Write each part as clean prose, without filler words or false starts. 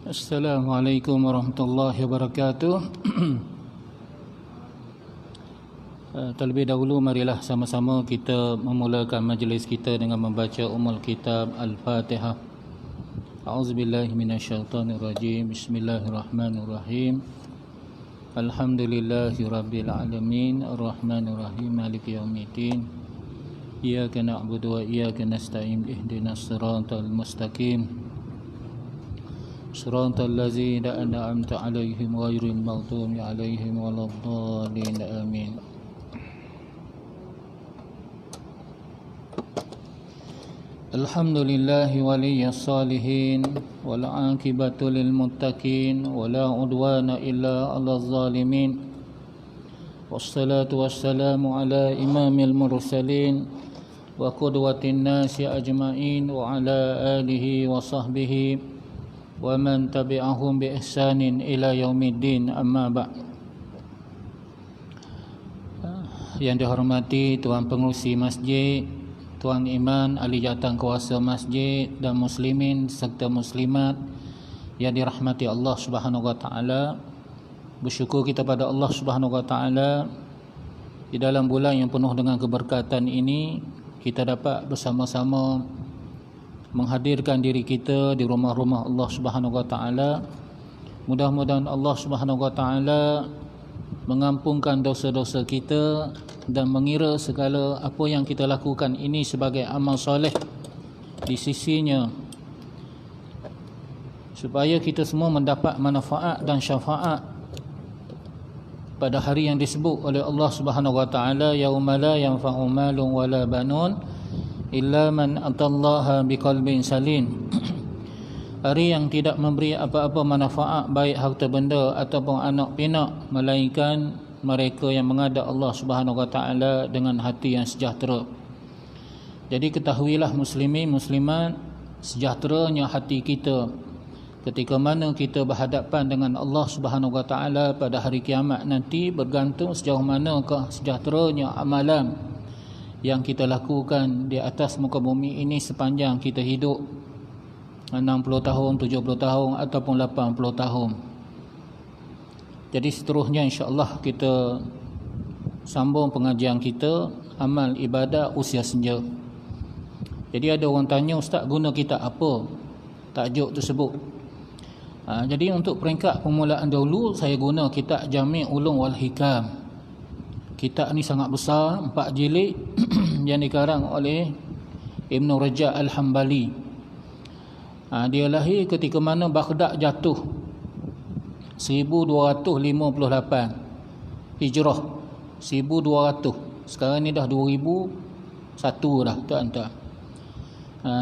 Assalamualaikum warahmatullahi wabarakatuh. Terlebih dahulu marilah sama-sama kita memulakan majlis kita dengan membaca Ummul Kitab Al-Fatihah. A'udzubillahi minasyaitonirrajim. Bismillahirrahmanirrahim. Alhamdulillahi rabbil alamin, arrahmanirrahim, maliki yaumiddin. Iyyaka na'budu wa iyyaka nasta'in. Ihdinas siratal mustaqim. صراط الذين أنعمت عليهم غير المغضوب عليهم ولا الضالين آمين. الحمد لله ولي الصالحين والعاقبة للمتقين ولا عدوان إلا على الظالمين والصلاة والسلام على إمام المرسلين وقدوة الناس أجمعين وعلى آله وصحبه ومن تبعهم بإحسان إلى يوم الدين. أما بعد. Yang dihormati Tuan Pengerusi Masjid, Tuan Iman, ahli jawatankuasa masjid dan muslimin serta muslimat yang dirahmati Allah Subhanahu wa taala. Bersyukur kita pada Allah Subhanahu wa taala di dalam bulan yang penuh dengan keberkatan ini kita dapat bersama-sama menghadirkan diri kita di rumah-rumah Allah Subhanahu wa taala. Mudah-mudahan Allah Subhanahu wa taala mengampunkan dosa-dosa kita dan mengira segala apa yang kita lakukan ini sebagai amal soleh di sisinya, supaya kita semua mendapat manfaat dan syafaat pada hari yang disebut oleh Allah Subhanahu wa taala, yauma la yanfa'u malun wala banun illa man atallaha biqalbin salim. Hari yang tidak memberi apa-apa manfaat baik harta benda ataupun anak pinak melainkan mereka yang menghadap Allah Subhanahu wa taala dengan hati yang sejahtera. Jadi ketahuilah muslimin muslimat, sejahteranya hati kita ketika mana kita berhadapan dengan Allah Subhanahu wa taala pada hari kiamat nanti bergantung sejauh manakah sejahteranya amalan yang kita lakukan di atas muka bumi ini sepanjang kita hidup, 60 tahun, 70 tahun ataupun 80 tahun. Jadi seterusnya insya-Allah kita sambung pengajian kita amal ibadah usia senja. Jadi ada orang tanya, ustaz guna kitab apa tajuk tersebut? Jadi untuk peringkat permulaan dahulu saya guna kitab Jami' Ulum wal Hikam. Kitab ni sangat besar, 4 jilid yang dikarang oleh Ibn Rajab Al-Hambali. Dia lahir ketika mana Baghdad jatuh 1258 Hijrah 1200. Sekarang ni dah 2001 dah tuan-tuan.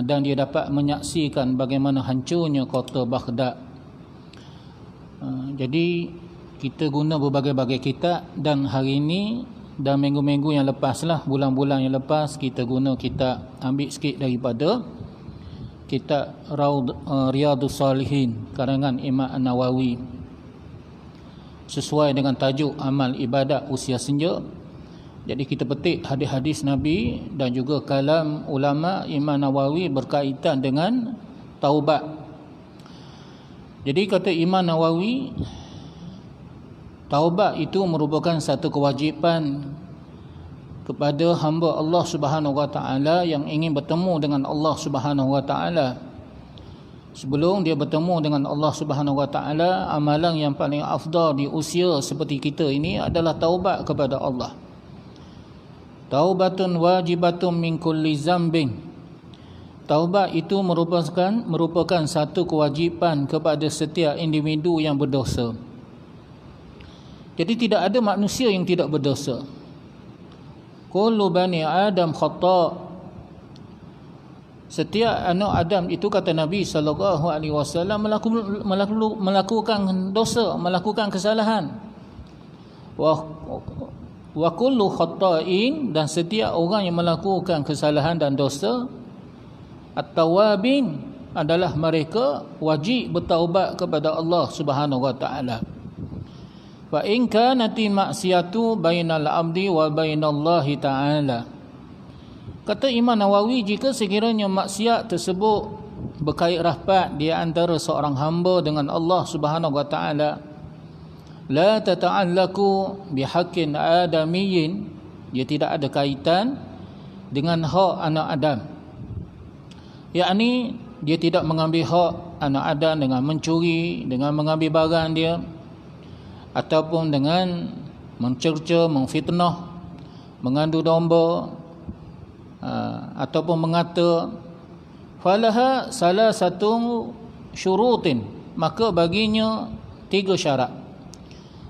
Dan dia dapat menyaksikan bagaimana hancurnya kota Baghdad. Jadi kita guna berbagai-bagai kitab, dan hari ini dan minggu-minggu yang lepas lah, bulan-bulan yang lepas kita guna kitab, ambil sikit daripada kitab Riyadhus Salihin karangan Imam An-Nawawi, sesuai dengan tajuk amal ibadat usia senja. Jadi kita petik hadis-hadis Nabi dan juga kalam ulama Imam Nawawi berkaitan dengan taubat. Jadi kata Imam Nawawi, taubat itu merupakan satu kewajipan kepada hamba Allah Subhanahu wa taala yang ingin bertemu dengan Allah Subhanahu wa taala. Sebelum dia bertemu dengan Allah Subhanahu wa taala, amalan yang paling afdal di usia seperti kita ini adalah taubat kepada Allah. Taubatun wajibatun min kulli zambin. Taubat itu merupakan satu kewajipan kepada setiap individu yang berdosa. Jadi tidak ada manusia yang tidak berdosa. Kullu bani Adam khata'. Setiap anak Adam itu, kata Nabi SAW, melakukan dosa, melakukan kesalahan. Wa kullu khata'in, dan setiap orang yang melakukan kesalahan dan dosa, at-tawabin, adalah mereka wajib bertaubat kepada Allah Subhanahu wa taala. Fa in kanati maksiatu bainal abdi wa bainallahi ta'ala. Kata Imam Nawawi, jika sekiranya maksiat tersebut berkait rapat di antara seorang hamba dengan Allah Subhanahu wa taala. La tata'allaku bihaqqin adamiyyin, dia tidak ada kaitan dengan hak anak Adam. Yakni dia tidak mengambil hak anak Adam dengan mencuri, dengan mengambil barang dia, ataupun dengan mencerca, memfitnah, mengadu domba, ataupun mengata. Falaha salah satu syurutin, maka baginya 3 syarat.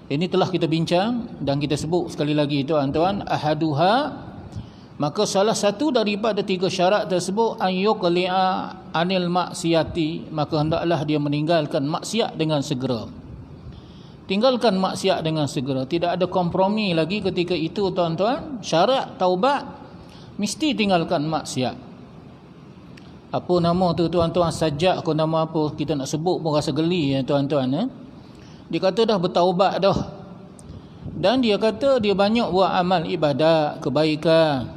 Ini telah kita bincang dan kita sebut sekali lagi tuan-tuan, ahaduha, maka salah satu daripada 3 syarat tersebut, an yuqli'a anil maksiati, maka hendaklah dia meninggalkan maksiat dengan segera. Tinggalkan maksiat dengan segera, tidak ada kompromi lagi ketika itu tuan-tuan. Syarat taubat mesti tinggalkan maksiat. Apa nama tu tuan-tuan, Sajjad ke nama apa, kita nak sebut pun rasa geli ya tuan-tuan. Dia kata dah bertaubat dah, dan dia kata dia banyak buat amal ibadat, kebaikan.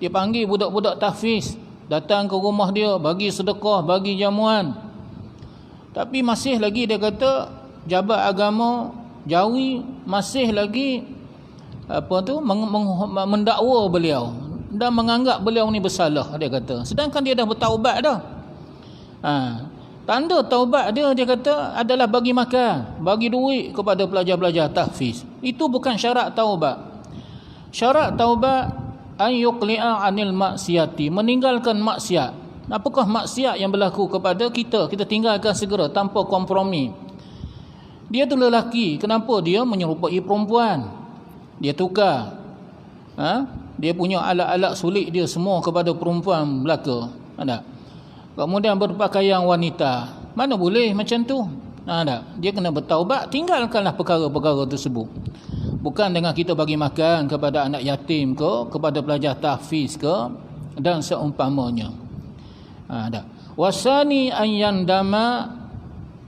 Dia panggil budak-budak tahfiz datang ke rumah dia, bagi sedekah, bagi jamuan. Tapi masih lagi dia kata jabat agama Jawi masih lagi mendakwa beliau dan menganggap beliau ni bersalah, dia kata. Sedangkan dia dah bertaubat dah. Tanda taubat dia kata adalah bagi makan, bagi duit kepada pelajar-pelajar tahfiz. Itu bukan syarat taubat. Syarat taubat an yuqli'a anil maksiati, meninggalkan maksiat. Apakah maksiat yang berlaku kepada kita? Kita tinggalkan segera tanpa kompromi. Dia tu lelaki, kenapa dia menyerupai perempuan? Dia tukar dia punya alat-alat sulit dia semua kepada perempuan belaka. Ada. Kemudian berpakaian wanita. Mana boleh macam tu? Tak. Dia kena bertaubat, tinggalkanlah perkara-perkara tersebut. Bukan dengan kita bagi makan kepada anak yatim ke, kepada pelajar tahfiz ke, dan seumpamanya. Wasani an yandama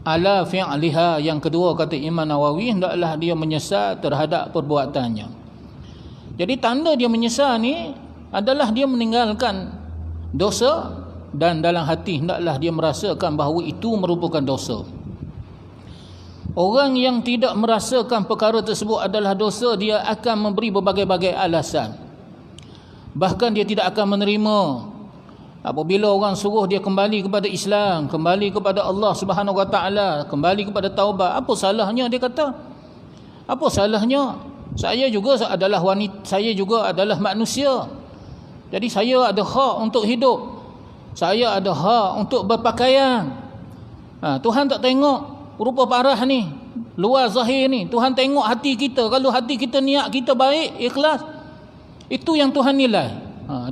ala fi'liha. Yang kedua kata Imam Nawawi, hendaklah dia menyesal terhadap perbuatannya. Jadi tanda dia menyesal ni adalah dia meninggalkan dosa, dan dalam hati hendaklah dia merasakan bahawa itu merupakan dosa. Orang yang tidak merasakan perkara tersebut adalah dosa, dia akan memberi berbagai-bagai alasan. Bahkan dia tidak akan menerima apabila orang suruh dia kembali kepada Islam, kembali kepada Allah Subhanahu wa taala, kembali kepada taubat. Apa salahnya, dia kata? Apa salahnya? Saya juga adalah wanita, saya juga adalah manusia. Jadi saya ada hak untuk hidup. Saya ada hak untuk berpakaian. Tuhan tak tengok rupa parah ni, luar zahir ni. Tuhan tengok hati kita. Kalau hati kita, niat kita baik, ikhlas, itu yang Tuhan nilai.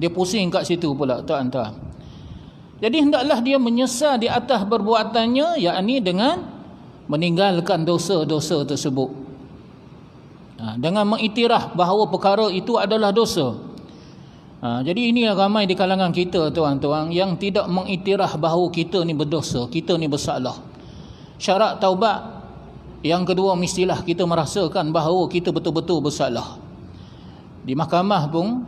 Dia pusing kat situ pula tuan-tuan. Jadi hendaklah dia menyesal di atas perbuatannya, yakni dengan meninggalkan dosa-dosa tersebut, dengan mengiktiraf bahawa perkara itu adalah dosa. Jadi ini ramai di kalangan kita tuan-tuan yang tidak mengiktiraf bahawa kita ni berdosa, kita ni bersalah. Syarat taubat yang kedua, mestilah kita merasakan bahawa kita betul-betul bersalah. Di mahkamah pun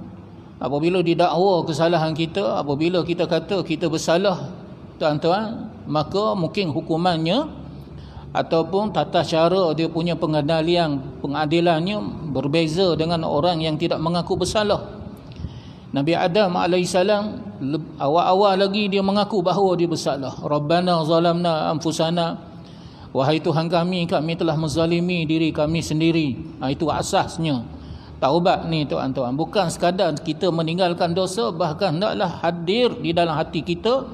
apabila didakwa kesalahan kita, apabila kita kata kita bersalah tuan-tuan, maka mungkin hukumannya ataupun tata cara dia punya pengadilannya berbeza dengan orang yang tidak mengaku bersalah. Nabi Adam AS awal-awal lagi dia mengaku bahawa dia bersalah. Rabbana zalamna anfusana, wahai Tuhan kami telah menzalimi diri kami sendiri. Itu asasnya taubat ni tuan-tuan. Bukan sekadar kita meninggalkan dosa, bahkan hendaklah hadir di dalam hati kita,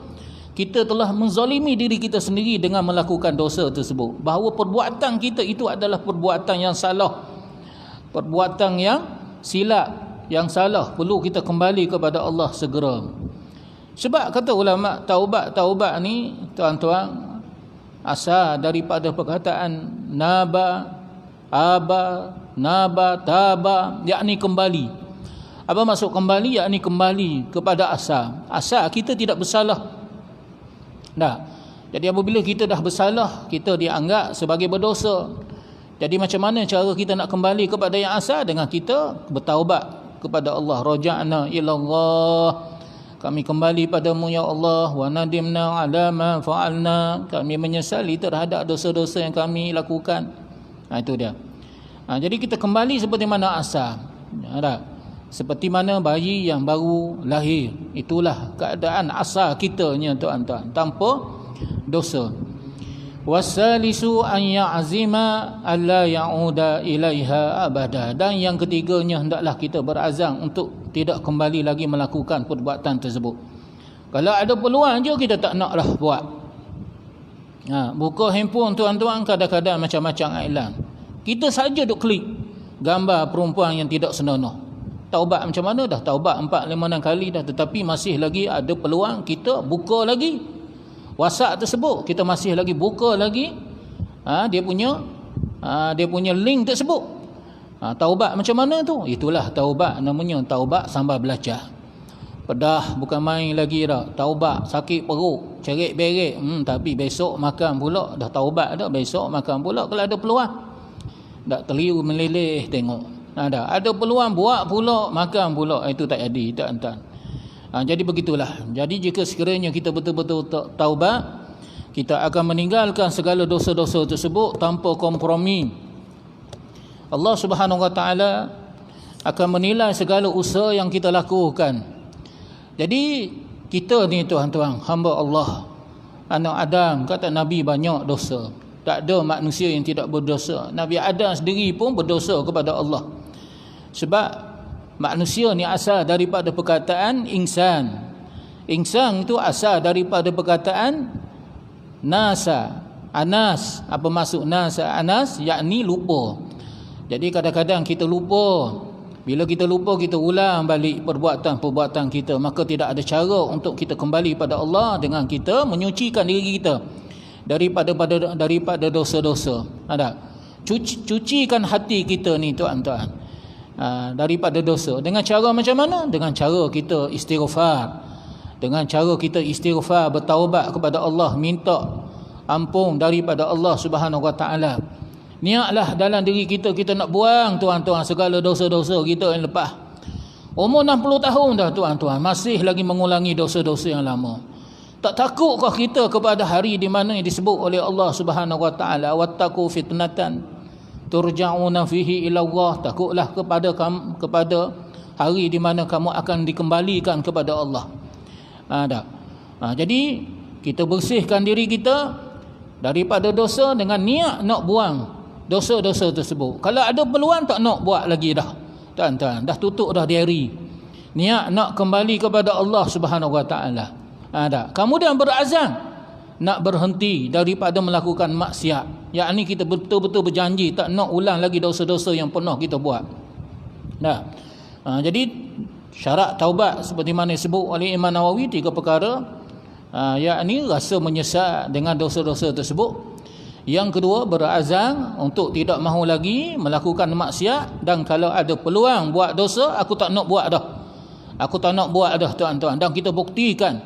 kita telah menzalimi diri kita sendiri dengan melakukan dosa tersebut, bahawa perbuatan kita itu adalah perbuatan yang salah, perbuatan yang silap, yang salah. Perlu kita kembali kepada Allah segera. Sebab kata ulama, taubat ni tuan-tuan asal daripada perkataan naba, taba, yakni kembali. Apa maksud kembali? Yakni kembali kepada asal. Asal kita tidak bersalah. Jadi apabila kita dah bersalah, kita dianggap sebagai berdosa. Jadi macam mana cara kita nak kembali kepada yang asal? Dengan kita bertaubat kepada Allah. Raja'na ilallah, kami kembali padamu ya Allah, wa nadimna ala ma fa'alna, kami menyesali terhadap dosa-dosa yang kami lakukan. Itu dia. Jadi kita kembali seperti mana asal. Seperti mana bayi yang baru lahir, itulah keadaan asal kitanya tuan-tuan, tanpa dosa. Wasalisu an ya'zima alla ya'uda ilaiha abada, dan yang ketiganya hendaklah kita berazam untuk tidak kembali lagi melakukan perbuatan tersebut. Kalau ada peluang je kita tak naklah buat. Buka handphone tuan-tuan, kadang-kadang macam-macam iklan. Kita saja duk klik gambar perempuan yang tidak senonoh. Taubat macam mana dah? Taubat 4-5 kali dah, tetapi masih lagi ada peluang kita buka lagi WhatsApp tersebut, kita masih lagi buka lagi dia punya link tersebut. Taubat macam mana tu? Itulah taubat, namanya taubat sambil belajar. Pedah bukan main lagi dah. Taubat sakit perut, cerit-berit, tapi besok makan pula. Dah taubat dah, besok makan pula kalau ada peluang. Tak terliu meleleh tengok. Ada peluang buat pula, makan pula. Itu tak jadi, tak entan. Jadi begitulah. Jadi jika sekiranya kita betul-betul taubat, kita akan meninggalkan segala dosa-dosa tersebut tanpa kompromi. Allah Subhanahu Wa Taala akan menilai segala usaha yang kita lakukan. Jadi kita ni tuan-tuan, hamba Allah, anak Adam, kata Nabi, banyak dosa. Tak ada manusia yang tidak berdosa. Nabi Adam sendiri pun berdosa kepada Allah. Sebab manusia ni asal daripada perkataan insan. Insan itu asal daripada perkataan nasa, anas. Apa maksud nasa, anas? Yakni lupa. Jadi kadang-kadang kita lupa. Bila kita lupa, kita ulang balik perbuatan-perbuatan kita. Maka tidak ada cara untuk kita kembali pada Allah dengan kita menyucikan diri kita daripada dosa-dosa. Cucikan hati kita ni tuan-tuan, daripada dosa. Dengan cara macam mana? Dengan cara kita istighfar. Dengan cara kita istighfar, bertaubat kepada Allah, minta ampun daripada Allah Subhanahu Wa Taala. Niatlah dalam diri kita, kita nak buang tuan-tuan segala dosa-dosa kita yang lepas. Umur 60 tahun dah tuan-tuan, masih lagi mengulangi dosa-dosa yang lama. Tak takutkah kita kepada hari di mana yang disebut oleh Allah Subhanahu Wa Taala, wattaqu fitnatan turja'una fihi ila Allah? Takutlah kepada hari di mana kamu akan dikembalikan kepada Allah. Jadi kita bersihkan diri kita daripada dosa dengan niat nak buang dosa-dosa tersebut. Kalau ada peluang tak nak buat lagi dah. Tuan-tuan, dah tutup dah diary. Niat nak kembali kepada Allah Subhanahu Wa Taala. Kemudian berazam nak berhenti daripada melakukan maksiat. Yakni kita betul-betul berjanji tak nak ulang lagi dosa-dosa yang pernah kita buat. Jadi syarat taubat seperti mana disebut oleh Imam Nawawi, 3 perkara. Yakni rasa menyesal dengan dosa-dosa tersebut. Yang kedua, berazam untuk tidak mahu lagi melakukan maksiat. Dan kalau ada peluang buat dosa, aku tak nak buat dah. Aku tak nak buat dah tuan-tuan. Dan kita buktikan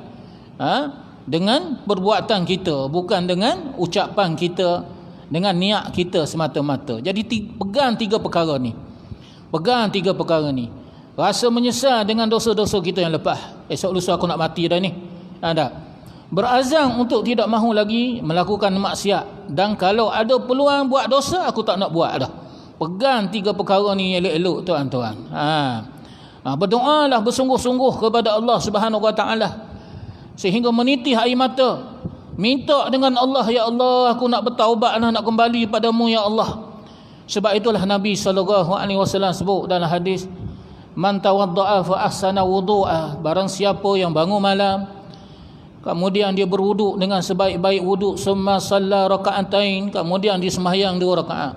dengan perbuatan kita, bukan dengan ucapan kita, dengan niat kita semata-mata. Jadi pegang 3 perkara ni. Pegang 3 perkara ni. Rasa menyesal dengan dosa-dosa kita yang lepas. Esok lusa aku nak mati dah ni. Berazam untuk tidak mahu lagi melakukan maksiat. Dan kalau ada peluang buat dosa, aku tak nak buat dah. Pegang 3 perkara ni elok-elok tuan-tuan. Berdoalah bersungguh-sungguh kepada Allah Subhanahu Wa Taala sehingga menitih air mata. Minta dengan Allah, ya Allah, aku nak bertaubat, nak kembali padamu ya Allah. Sebab itulah Nabi SAW sebut dalam hadis, man tawadda'a fa ahsana wudu'a, barang siapa yang bangun malam kemudian dia berwuduk dengan sebaik-baik wuduk, summa salla raka'atain, kemudian dia sembahyang 2 rakaat.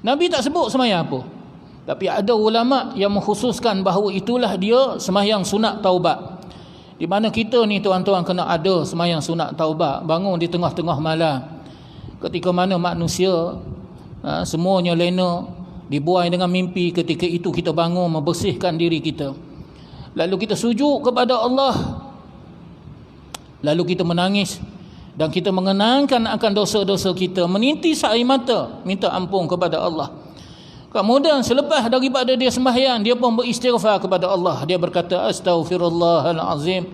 Nabi tak sebut sembahyang apa, tapi ada ulama yang mengkhususkan bahawa itulah dia sembahyang sunat taubat. Di mana kita ni tuan-tuan kena ada sembahyang sunat taubat, bangun di tengah-tengah malam ketika mana manusia semuanya lena, dibuai dengan mimpi. Ketika itu kita bangun membersihkan diri kita, lalu kita sujud kepada Allah, lalu kita menangis dan kita mengenangkan akan dosa-dosa kita, menitis air mata, minta ampun kepada Allah. Kemudian selepas daripada dia sembahyang, dia pun beristighfar kepada Allah. Dia berkata astaghfirullahalazim,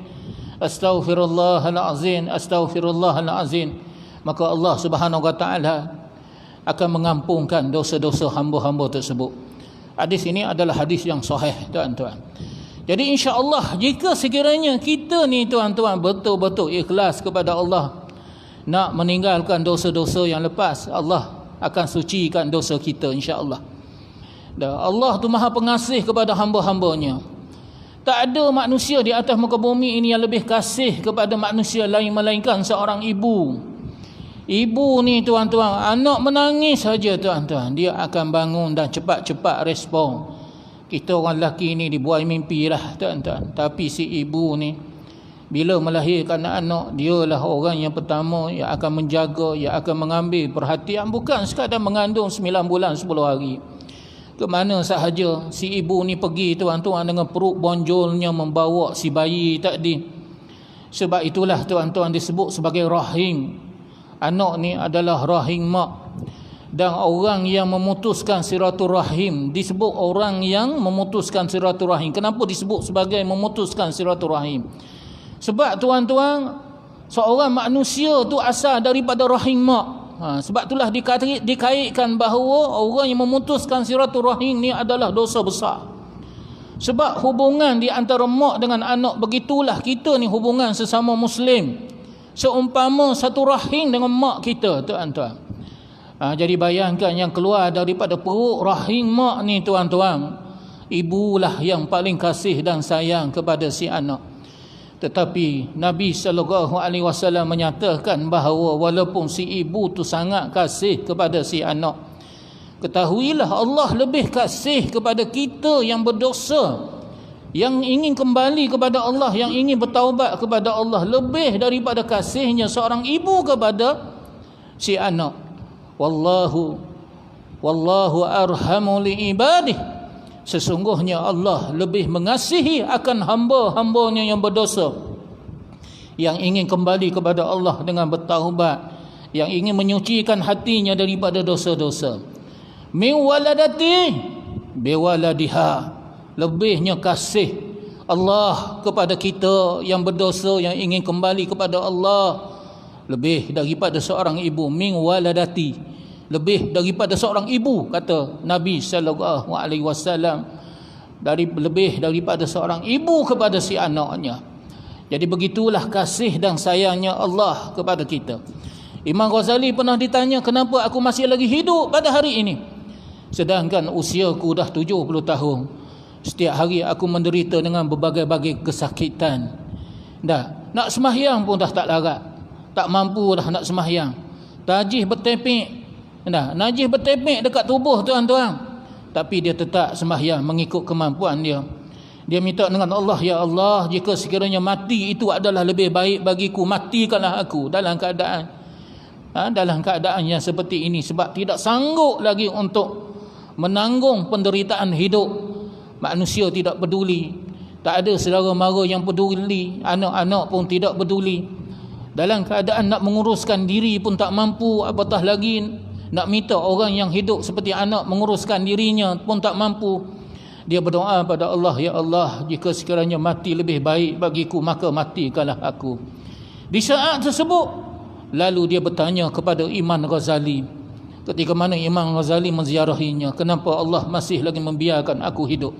astaghfirullahalazim, astaghfirullahalazim. Maka Allah Subhanahu wa taala akan mengampunkan dosa-dosa hamba-hamba tersebut. Hadis ini adalah hadis yang sahih, tuan-tuan. Jadi insya-Allah jika sekiranya kita ni tuan-tuan betul-betul ikhlas kepada Allah, nak meninggalkan dosa-dosa yang lepas, Allah akan sucikan dosa kita insya-Allah. Dan Allah tu Maha Pengasih kepada hamba-hambanya. Tak ada manusia di atas muka bumi ini yang lebih kasih kepada manusia lain melainkan seorang ibu. Ibu ni tuan-tuan, anak menangis saja tuan-tuan, dia akan bangun dan cepat-cepat respon. Kita orang lelaki ni dibuai mimpi lah tuan-tuan. Tapi si ibu ni bila melahirkan anak, dialah orang yang pertama yang akan menjaga, yang akan mengambil perhatian. Bukan sekadar mengandung 9 bulan 10 hari. Ke mana sahaja si ibu ni pergi tuan-tuan dengan perut bonjolnya membawa si bayi tadi. Sebab itulah tuan-tuan disebut sebagai rahim. Anak ni adalah rahim mak. Dan orang yang memutuskan silaturahim disebut orang yang memutuskan silaturahim. Kenapa disebut sebagai memutuskan silaturahim? Sebab tuan-tuan, seorang manusia tu asal daripada rahim mak. Sebab itulah dikaitkan bahawa orang yang memutuskan silaturahim ni adalah dosa besar. Sebab hubungan di antara mak dengan anak, begitulah kita ni hubungan sesama Muslim. Seumpama satu rahim dengan mak kita tuan-tuan. Jadi bayangkan yang keluar daripada perut rahim mak ni tuan-tuan, ibulah yang paling kasih dan sayang kepada si anak. Tetapi Nabi SAW menyatakan bahawa walaupun si ibu tu sangat kasih kepada si anak, ketahuilah Allah lebih kasih kepada kita yang berdosa, yang ingin kembali kepada Allah, yang ingin bertaubat kepada Allah, lebih daripada kasihnya seorang ibu kepada si anak. Wallahu arhamu li ibadih. Sesungguhnya Allah lebih mengasihi akan hamba-hambanya yang berdosa, yang ingin kembali kepada Allah dengan bertaubat, yang ingin menyucikan hatinya daripada dosa-dosa. Min waladati biwaladiha. Lebihnya kasih Allah kepada kita yang berdosa, yang ingin kembali kepada Allah, lebih daripada seorang ibu. Min waladati, lebih daripada seorang ibu, kata Nabi sallallahu alaihi wasallam, lebih daripada seorang ibu kepada si anaknya. Jadi begitulah kasih dan sayangnya Allah kepada kita. Imam Ghazali pernah ditanya, kenapa aku masih lagi hidup pada hari ini sedangkan usiaku dah 70 tahun. Setiap hari aku menderita dengan berbagai-bagai kesakitan. Nak sembahyang pun dah tak larat, tak mampu dah nak sembahyang. Najis bertepik, najis bertepik dekat tubuh tuan-tuan, tapi dia tetap sembahyang mengikut kemampuan dia. Dia minta dengan Allah, ya Allah, jika sekiranya mati itu adalah lebih baik bagiku, matikanlah aku dalam keadaan yang seperti ini, sebab tidak sanggup lagi untuk menanggung penderitaan hidup. Manusia tidak peduli, tak ada saudara mara yang peduli, anak-anak pun tidak peduli. Dalam keadaan nak menguruskan diri pun tak mampu, apatah lagi nak minta orang yang hidup seperti anak menguruskan dirinya pun tak mampu. Dia berdoa pada Allah, ya Allah, jika sekiranya mati lebih baik bagiku, maka matikanlah aku. Di saat tersebut, lalu dia bertanya kepada Imam Ghazali, ketika mana Imam Ghazali menziarahinya, kenapa Allah masih lagi membiarkan aku hidup?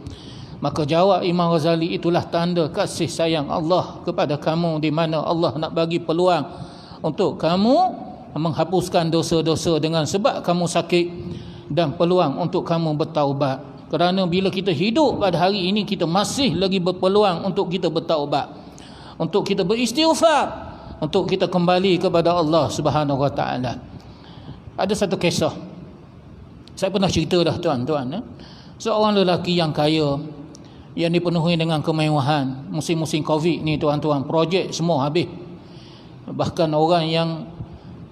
Maka jawab Imam Ghazali, itulah tanda kasih sayang Allah kepada kamu, di mana Allah nak bagi peluang untuk kamu menghapuskan dosa-dosa dengan sebab kamu sakit, dan peluang untuk kamu bertaubat. Kerana bila kita hidup pada hari ini, kita masih lagi berpeluang untuk kita bertaubat, untuk kita beristighfar, untuk kita kembali kepada Allah Subhanahu wa taala. Ada satu kisah saya pernah cerita dah tuan-tuan. Seorang lelaki yang kaya, yang dipenuhi dengan kemewahan. Musim-musim Covid ni tuan-tuan, projek semua habis. Bahkan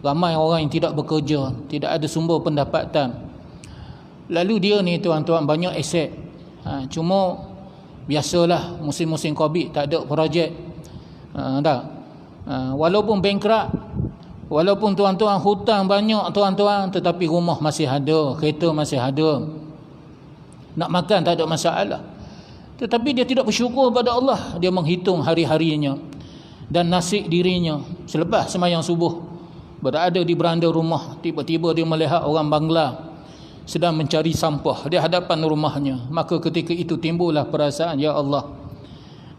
ramai orang yang tidak bekerja, tidak ada sumber pendapatan. Lalu dia ni tuan-tuan banyak aset. Cuma biasalah musim-musim Covid, tak ada projek. Walaupun bankrupt, walaupun tuan-tuan hutang banyak tuan-tuan, tetapi rumah masih ada, kereta masih ada. nak makan tak ada masalah. Tetapi dia tidak bersyukur pada Allah. Dia menghitung hari-harinya dan nasib dirinya selepas sembahyang subuh, berada di beranda rumah, tiba-tiba dia melihat orang Bangla sedang mencari sampah di hadapan rumahnya. Maka ketika itu timbullah perasaan, ya Allah,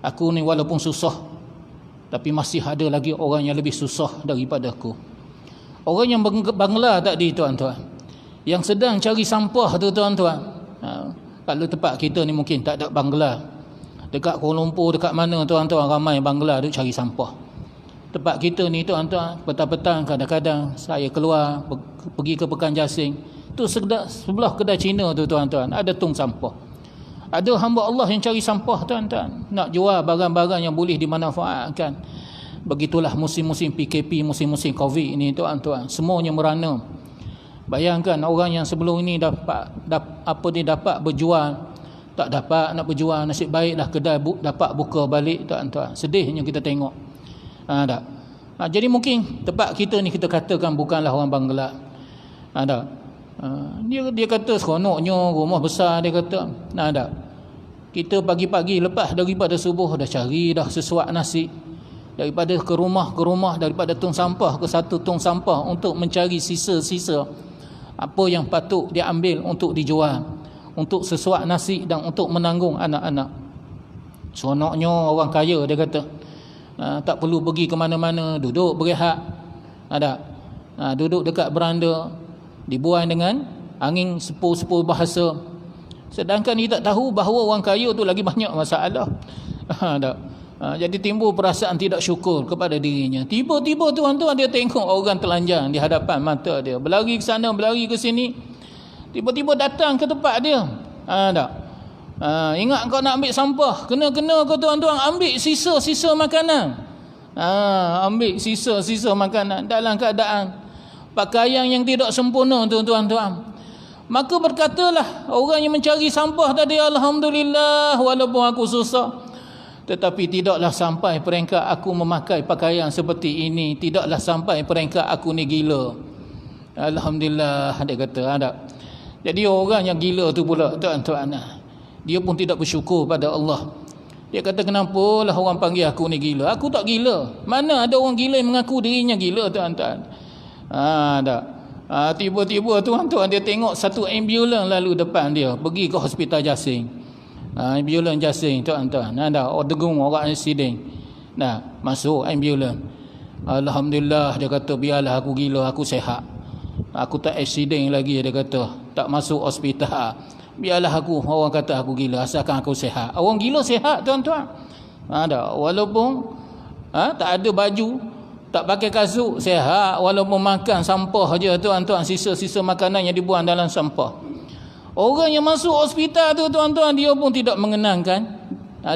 aku ni walaupun susah, tapi masih ada lagi orang yang lebih susah daripada aku. Orang yang Bangla tadi tuan-tuan, yang sedang cari sampah tu tuan-tuan. Kalau tempat kita ni mungkin tak ada Bangla. Dekat Kuala Lumpur, dekat mana tuan-tuan, ramai Bangla duk cari sampah. Tempat kita ni tuan-tuan, petang-petang kadang-kadang saya keluar pergi ke Pekan Jasing. Tu sebelah kedai Cina tu tuan-tuan, ada tong sampah. Ada hamba Allah yang cari sampah tuan-tuan, nak jual barang-barang yang boleh dimanfaatkan. Begitulah musim-musim PKP, musim-musim Covid ini tuan-tuan, semuanya merana. Bayangkan orang yang sebelum ini dapat berjual, tak dapat nak berjual, nasib baiklah kedai dapat buka balik tuan-tuan. Sedihnya kita tengok. Jadi mungkin tempat kita ni kita katakan bukanlah orang Bangla. Dia kata seronoknya rumah besar, dia kata. Kita pagi-pagi lepas daripada subuh dah cari dah sesuap nasi, daripada ke rumah, daripada tong sampah ke satu tong sampah, untuk mencari sisa-sisa apa yang patut dia ambil untuk dijual, untuk sesuap nasi dan untuk menanggung anak-anak. Seronoknya orang kaya, dia kata. Tak perlu pergi ke mana-mana, duduk berehat. Duduk dekat beranda, dibuai dengan angin sepul-sepul bahasa. Sedangkan dia tak tahu bahawa orang kaya tu lagi banyak masalah. Jadi timbul perasaan tidak syukur kepada dirinya. Tiba-tiba tuan-tuan dia tengok orang telanjang di hadapan mata dia, berlari ke sana, berlari ke sini. Tiba-tiba datang ke tempat dia. Ingat kau nak ambil sampah, kena kau tuan-tuan ambil sisa-sisa makanan. Ambil sisa-sisa makanan dalam keadaan pakaian yang tidak sempurna tuan-tuan. Maka berkatalah orang yang mencari sampah tadi, alhamdulillah walaupun aku susah, tetapi tidaklah sampai peringkat aku memakai pakaian seperti ini, tidaklah sampai peringkat aku ni gila. Alhamdulillah, dia kata. Jadi orang yang gila tu pula tuan-tuan, dia pun tidak bersyukur pada Allah. Dia kata, kenapalah orang panggil aku ni gila? Aku tak gila. Mana ada orang gila yang mengaku dirinya gila tuan-tuan? Tiba-tiba tuan-tuan dia tengok satu ambulans lalu depan dia, pergi ke hospital Jasing. Ambulans Jasing tuan-tuan. Dengung orang accident. Masuk ambulans. Alhamdulillah, dia kata, biarlah aku gila, aku sihat. Aku tak accident lagi, dia kata. Tak masuk hospital. Biarlah aku, orang kata aku gila, asalkan aku sihat. Orang gila sihat tuan-tuan. Walaupun tak ada baju, tak pakai kasut, sihat. Walaupun makan sampah je tuan-tuan, sisa-sisa makanan yang dibuang dalam sampah. Orang yang masuk hospital tu tuan-tuan, dia pun tidak mengenangkan.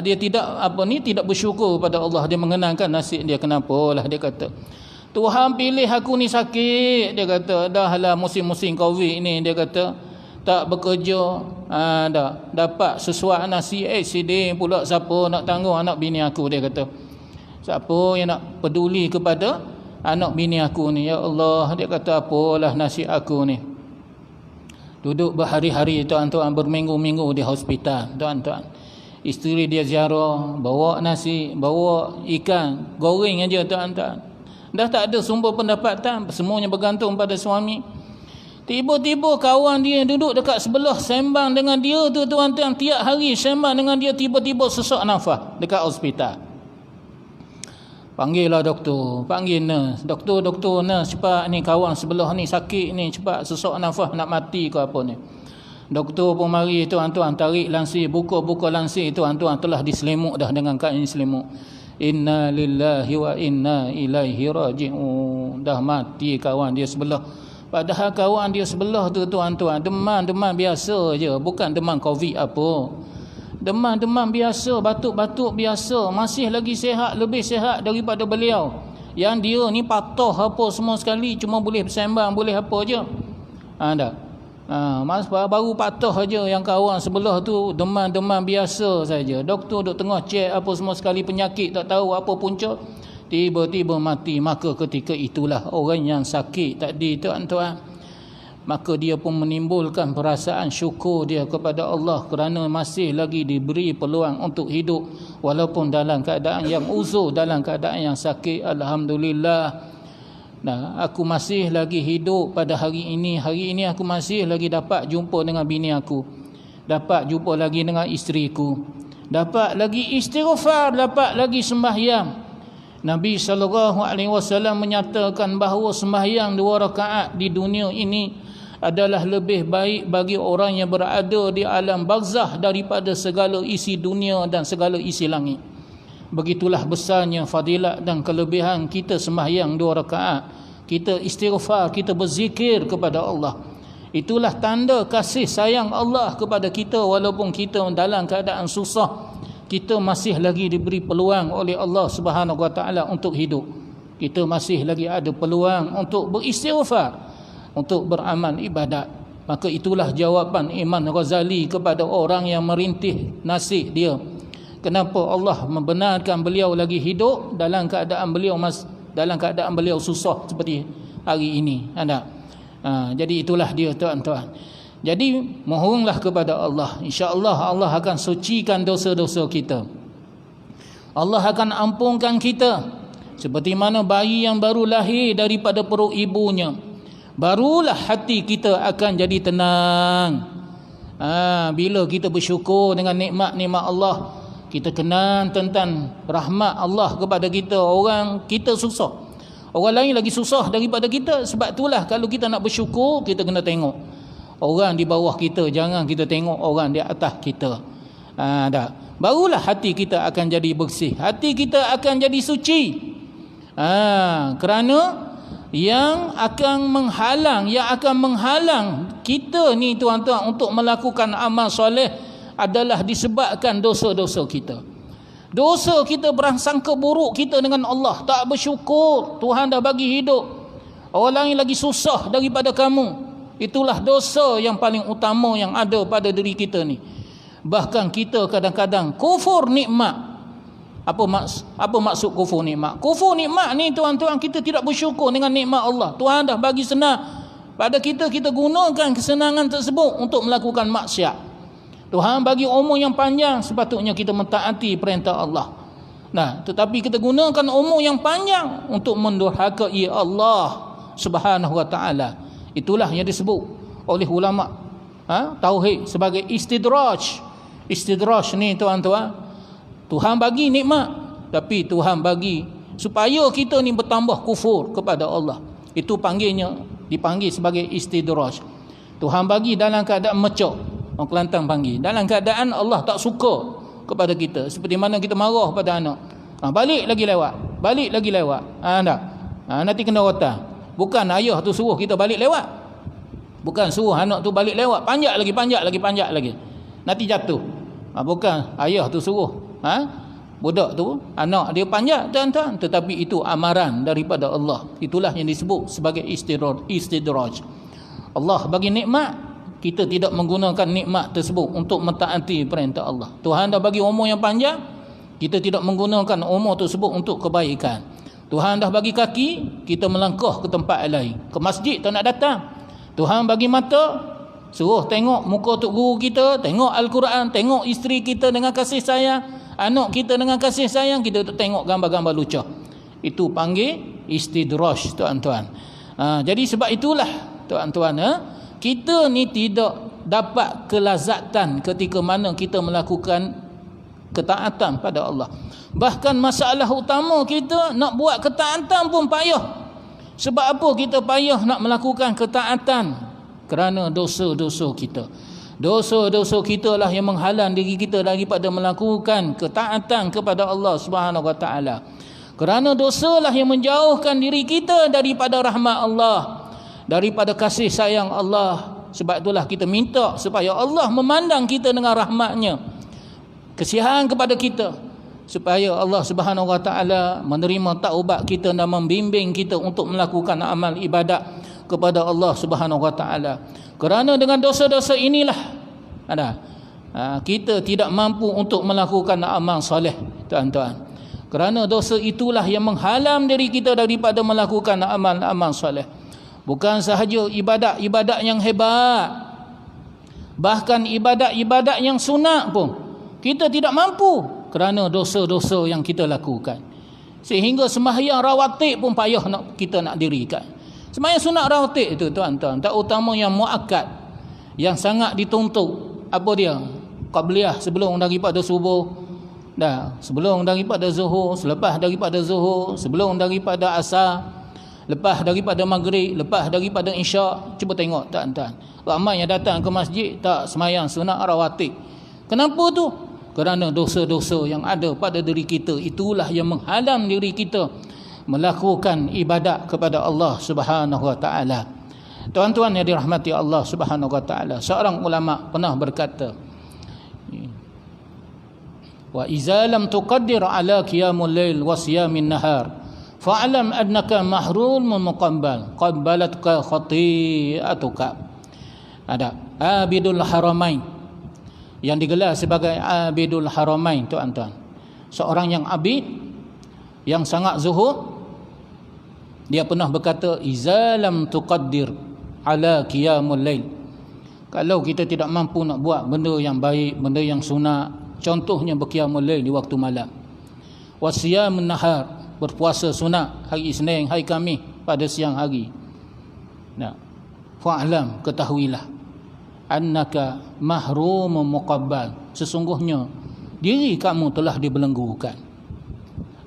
Dia tidak bersyukur pada Allah. Dia mengenangkan nasib dia. Kenapalah, dia kata, Tuhan pilih aku ni sakit, dia kata. Dahlah musim-musim Covid ni, dia kata, tak bekerja, dapat sesuap nasi, accident pula. Siapa nak tanggung anak bini aku, dia kata. Siapa yang nak peduli kepada anak bini aku ni? Ya Allah, dia kata, apalah nasib aku ni. Duduk berhari-hari tuan-tuan, berminggu-minggu di hospital tuan-tuan. Isteri dia ziarah, bawa nasi, bawa ikan goreng aja tuan-tuan. Dah tak ada sumber pendapatan, semuanya bergantung pada suami. Tiba-tiba kawan dia duduk dekat sebelah sembang dengan dia tu tuan-tuan, tiap hari sembang dengan dia, tiba-tiba sesak nafas dekat hospital. Panggillah doktor, panggil nurse. Doktor, nurse, cepat ni kawan sebelah ni sakit ni, cepat sesak nafas, nak mati ke apa ni. Doktor pun mari tuan-tuan, tarik lansir, buka lansir tuan-tuan, telah diselimut dah dengan kain selimut. Inna lillahi wa inna ilaihi raji'un. Dah mati kawan dia sebelah. Padahal kawan dia sebelah tu tuan-tuan, demam biasa je, bukan demam Covid apa. Demam biasa, batuk-batuk biasa, masih lagi sihat, lebih sihat daripada beliau. Yang dia ni patuh apa semua sekali, cuma boleh bersembang, boleh apa je. Baru patuh aja. Yang kawan sebelah tu demam biasa saja. Doktor duk tengah cek apa semua sekali, penyakit tak tahu apa punca, tiba-tiba mati. Maka ketika itulah orang yang sakit tadi tuan-tuan, maka dia pun menimbulkan perasaan syukur dia kepada Allah kerana masih lagi diberi peluang untuk hidup walaupun dalam keadaan yang uzur, dalam keadaan yang sakit. Alhamdulillah, nah, aku masih lagi hidup pada hari ini. Hari ini aku masih lagi dapat jumpa dengan bini aku, dapat jumpa lagi dengan isteriku, dapat lagi istighfar, dapat lagi sembahyang. Nabi SAW menyatakan bahawa sembahyang 2 rakaat di dunia ini adalah lebih baik bagi orang yang berada di alam barzah daripada segala isi dunia dan segala isi langit. Begitulah besarnya fadilat dan kelebihan kita sembahyang 2 rakaat, kita istighfar, kita berzikir kepada Allah. Itulah tanda kasih sayang Allah kepada kita walaupun kita dalam keadaan susah. Kita masih lagi diberi peluang oleh Allah Subhanahu Wa Taala untuk hidup. Kita masih lagi ada peluang untuk beristighfar, untuk beramal ibadat. Maka itulah jawapan Imam Ghazali kepada orang yang merintih nasib dia. Kenapa Allah membenarkan beliau lagi hidup dalam keadaan beliau susah seperti hari ini. Jadi itulah dia, tuan-tuan. Jadi mohonlah kepada Allah, insya-Allah Allah akan sucikan dosa-dosa kita. Allah akan ampunkan kita seperti mana bayi yang baru lahir daripada perut ibunya. Barulah hati kita akan jadi tenang. Bila kita bersyukur dengan nikmat-nikmat Allah, kita kenal tentang rahmat Allah kepada kita. Orang kita susah, orang lain lagi susah daripada kita. Sebab itulah kalau kita nak bersyukur, kita kena tengok orang di bawah kita, jangan kita tengok orang di atas kita. Barulah hati kita akan jadi bersih, hati kita akan jadi suci. Kerana yang akan menghalang kita ni, tuan-tuan, untuk melakukan amal soleh adalah disebabkan dosa-dosa kita. Dosa kita berasangka buruk kita dengan Allah, tak bersyukur Tuhan dah bagi hidup, orang lain lagi susah daripada kamu. Itulah dosa yang paling utama yang ada pada diri kita ni. Bahkan kita kadang-kadang kufur nikmat. Apa maksud kufur nikmat? Kufur nikmat ni, tuan-tuan, kita tidak bersyukur dengan nikmat Allah. Tuhan dah bagi senang pada kita, kita gunakan kesenangan tersebut untuk melakukan maksiat. Tuhan bagi umur yang panjang, sepatutnya kita mentaati perintah Allah. Tetapi kita gunakan umur yang panjang untuk mendurhakai Allah Subhanahu Wa Taala. Itulah yang disebut oleh ulama tauhid sebagai istidraj. Istidraj ni, tuan-tuan, Tuhan bagi nikmat, tapi Tuhan bagi supaya kita ni bertambah kufur kepada Allah. Itu dipanggil sebagai istidraj. Tuhan bagi dalam keadaan mecok, orang Kelantan panggil, dalam keadaan Allah tak suka kepada kita. Seperti mana kita marah pada anak, balik lagi lewat. Nanti kena rotan. Bukan ayah tu suruh kita balik lewat, bukan suruh anak tu balik lewat, panjat lagi, nanti jatuh. Bukan ayah tu suruh budak tu, anak dia panjat, tuan-tuan, tetapi itu amaran daripada Allah. Itulah yang disebut sebagai istidraj. Allah bagi nikmat, kita tidak menggunakan nikmat tersebut untuk mentaati perintah Allah. Tuhan dah bagi umur yang panjang, kita tidak menggunakan umur tersebut untuk kebaikan. Tuhan dah bagi kaki, kita melangkah ke tempat lain, ke masjid tak nak datang. Tuhan bagi mata, suruh tengok muka tok guru kita, tengok Al-Quran, tengok isteri kita dengan kasih sayang, anak kita dengan kasih sayang, kita tengok gambar-gambar lucu. Itu panggil istidraj, tuan-tuan. Jadi sebab itulah, tuan-tuan, kita ni tidak dapat kelazatan ketika mana kita melakukan ketaatan pada Allah. Bahkan masalah utama kita nak buat ketaatan pun payah. Sebab apa kita payah nak melakukan ketaatan? Kerana dosa-dosa kita. Dosa-dosa kita lah yang menghalang diri kita daripada melakukan ketaatan kepada Allah Subhanahu Wa Taala. Kerana dosa lah yang menjauhkan diri kita daripada rahmat Allah, daripada kasih sayang Allah. Sebab itulah kita minta supaya Allah memandang kita dengan rahmatnya, kasihan kepada kita, supaya Allah Subhanahu Wa Taala menerima taubat kita dan membimbing kita untuk melakukan amal ibadat kepada Allah Subhanahu Wa Taala. Kerana dengan dosa-dosa inilah kita tidak mampu untuk melakukan amal soleh, tuan-tuan. Kerana dosa itulah yang menghalang diri kita daripada melakukan amal-amal soleh. Bukan sahaja ibadat-ibadat yang hebat, bahkan ibadat-ibadat yang sunat pun kita tidak mampu kerana dosa-dosa yang kita lakukan. Sehingga sembahyang rawatib pun payah kita nak dirikan. Sembahyang sunat rawatib itu tuan-tuan, terutama yang muakkad, yang sangat dituntut. Apa dia? Qabliyah sebelum daripada subuh, sebelum daripada zuhur, selepas daripada zuhur, sebelum daripada asar, lepas daripada maghrib, lepas daripada isyak. Cuba tengok tuan-tuan, ramai yang datang ke masjid tak sembahyang sunat rawatib. Kenapa tu? Kerana dosa-dosa yang ada pada diri kita, itulah yang menghalang diri kita melakukan ibadat kepada Allah Subhanahu wa taala. Tuan-tuan yang dirahmati Allah Subhanahu wa taala, seorang ulama pernah berkata, wa iza lam tuqaddir ala qiyamul lail wa siyamin nahar fa'lam annaka mahrumun muqabbal qabbalatka khati'atuka. Ada Abidul Haramain yang digelar sebagai Abidul Haramain, tuan-tuan, seorang yang abid, yang sangat zuhud. Dia pernah berkata, iza lam tuqaddir ala qiyamul lail, kalau kita tidak mampu nak buat benda yang baik, benda yang sunat, contohnya berqiyamul lail di waktu malam, wasiyamun nahar, berpuasa sunat hari Isnin, hari Khamis pada siang hari. Fa'lam, ketahuilah, annaka mahrumun muqabbal, sesungguhnya diri kamu telah dibelenggukan.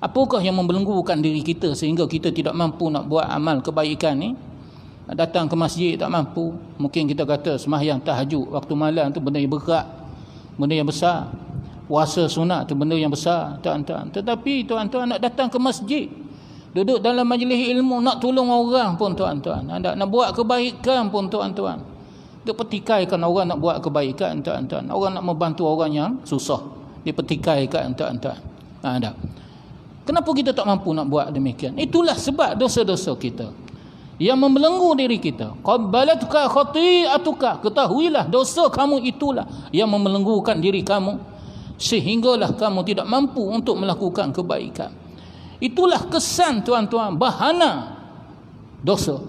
Apakah yang membelenggukan diri kita sehingga kita tidak mampu nak buat amal kebaikan ni? Datang ke masjid tak mampu. Mungkin kita kata sembahyang tahajud waktu malam tu benda yang berat, benda yang besar. Puasa sunat tu benda yang besar, tuan-tuan. Tetapi tuan-tuan nak datang ke masjid, duduk dalam majlis ilmu, nak tolong orang pun tuan-tuan, nak buat kebaikan pun tuan-tuan, dipertikaikan orang nak buat kebaikan, tuan-tuan. Orang nak membantu orang yang susah, dipertikaikan, tuan-tuan. Kenapa kita tak mampu nak buat demikian? Itulah sebab dosa-dosa kita yang membelenggu diri kita. Qabbalatka khati'atuka, ketahuilah dosa kamu itulah yang membelenggukan diri kamu, sehinggalah kamu tidak mampu untuk melakukan kebaikan. Itulah kesan, tuan-tuan, bahana dosa.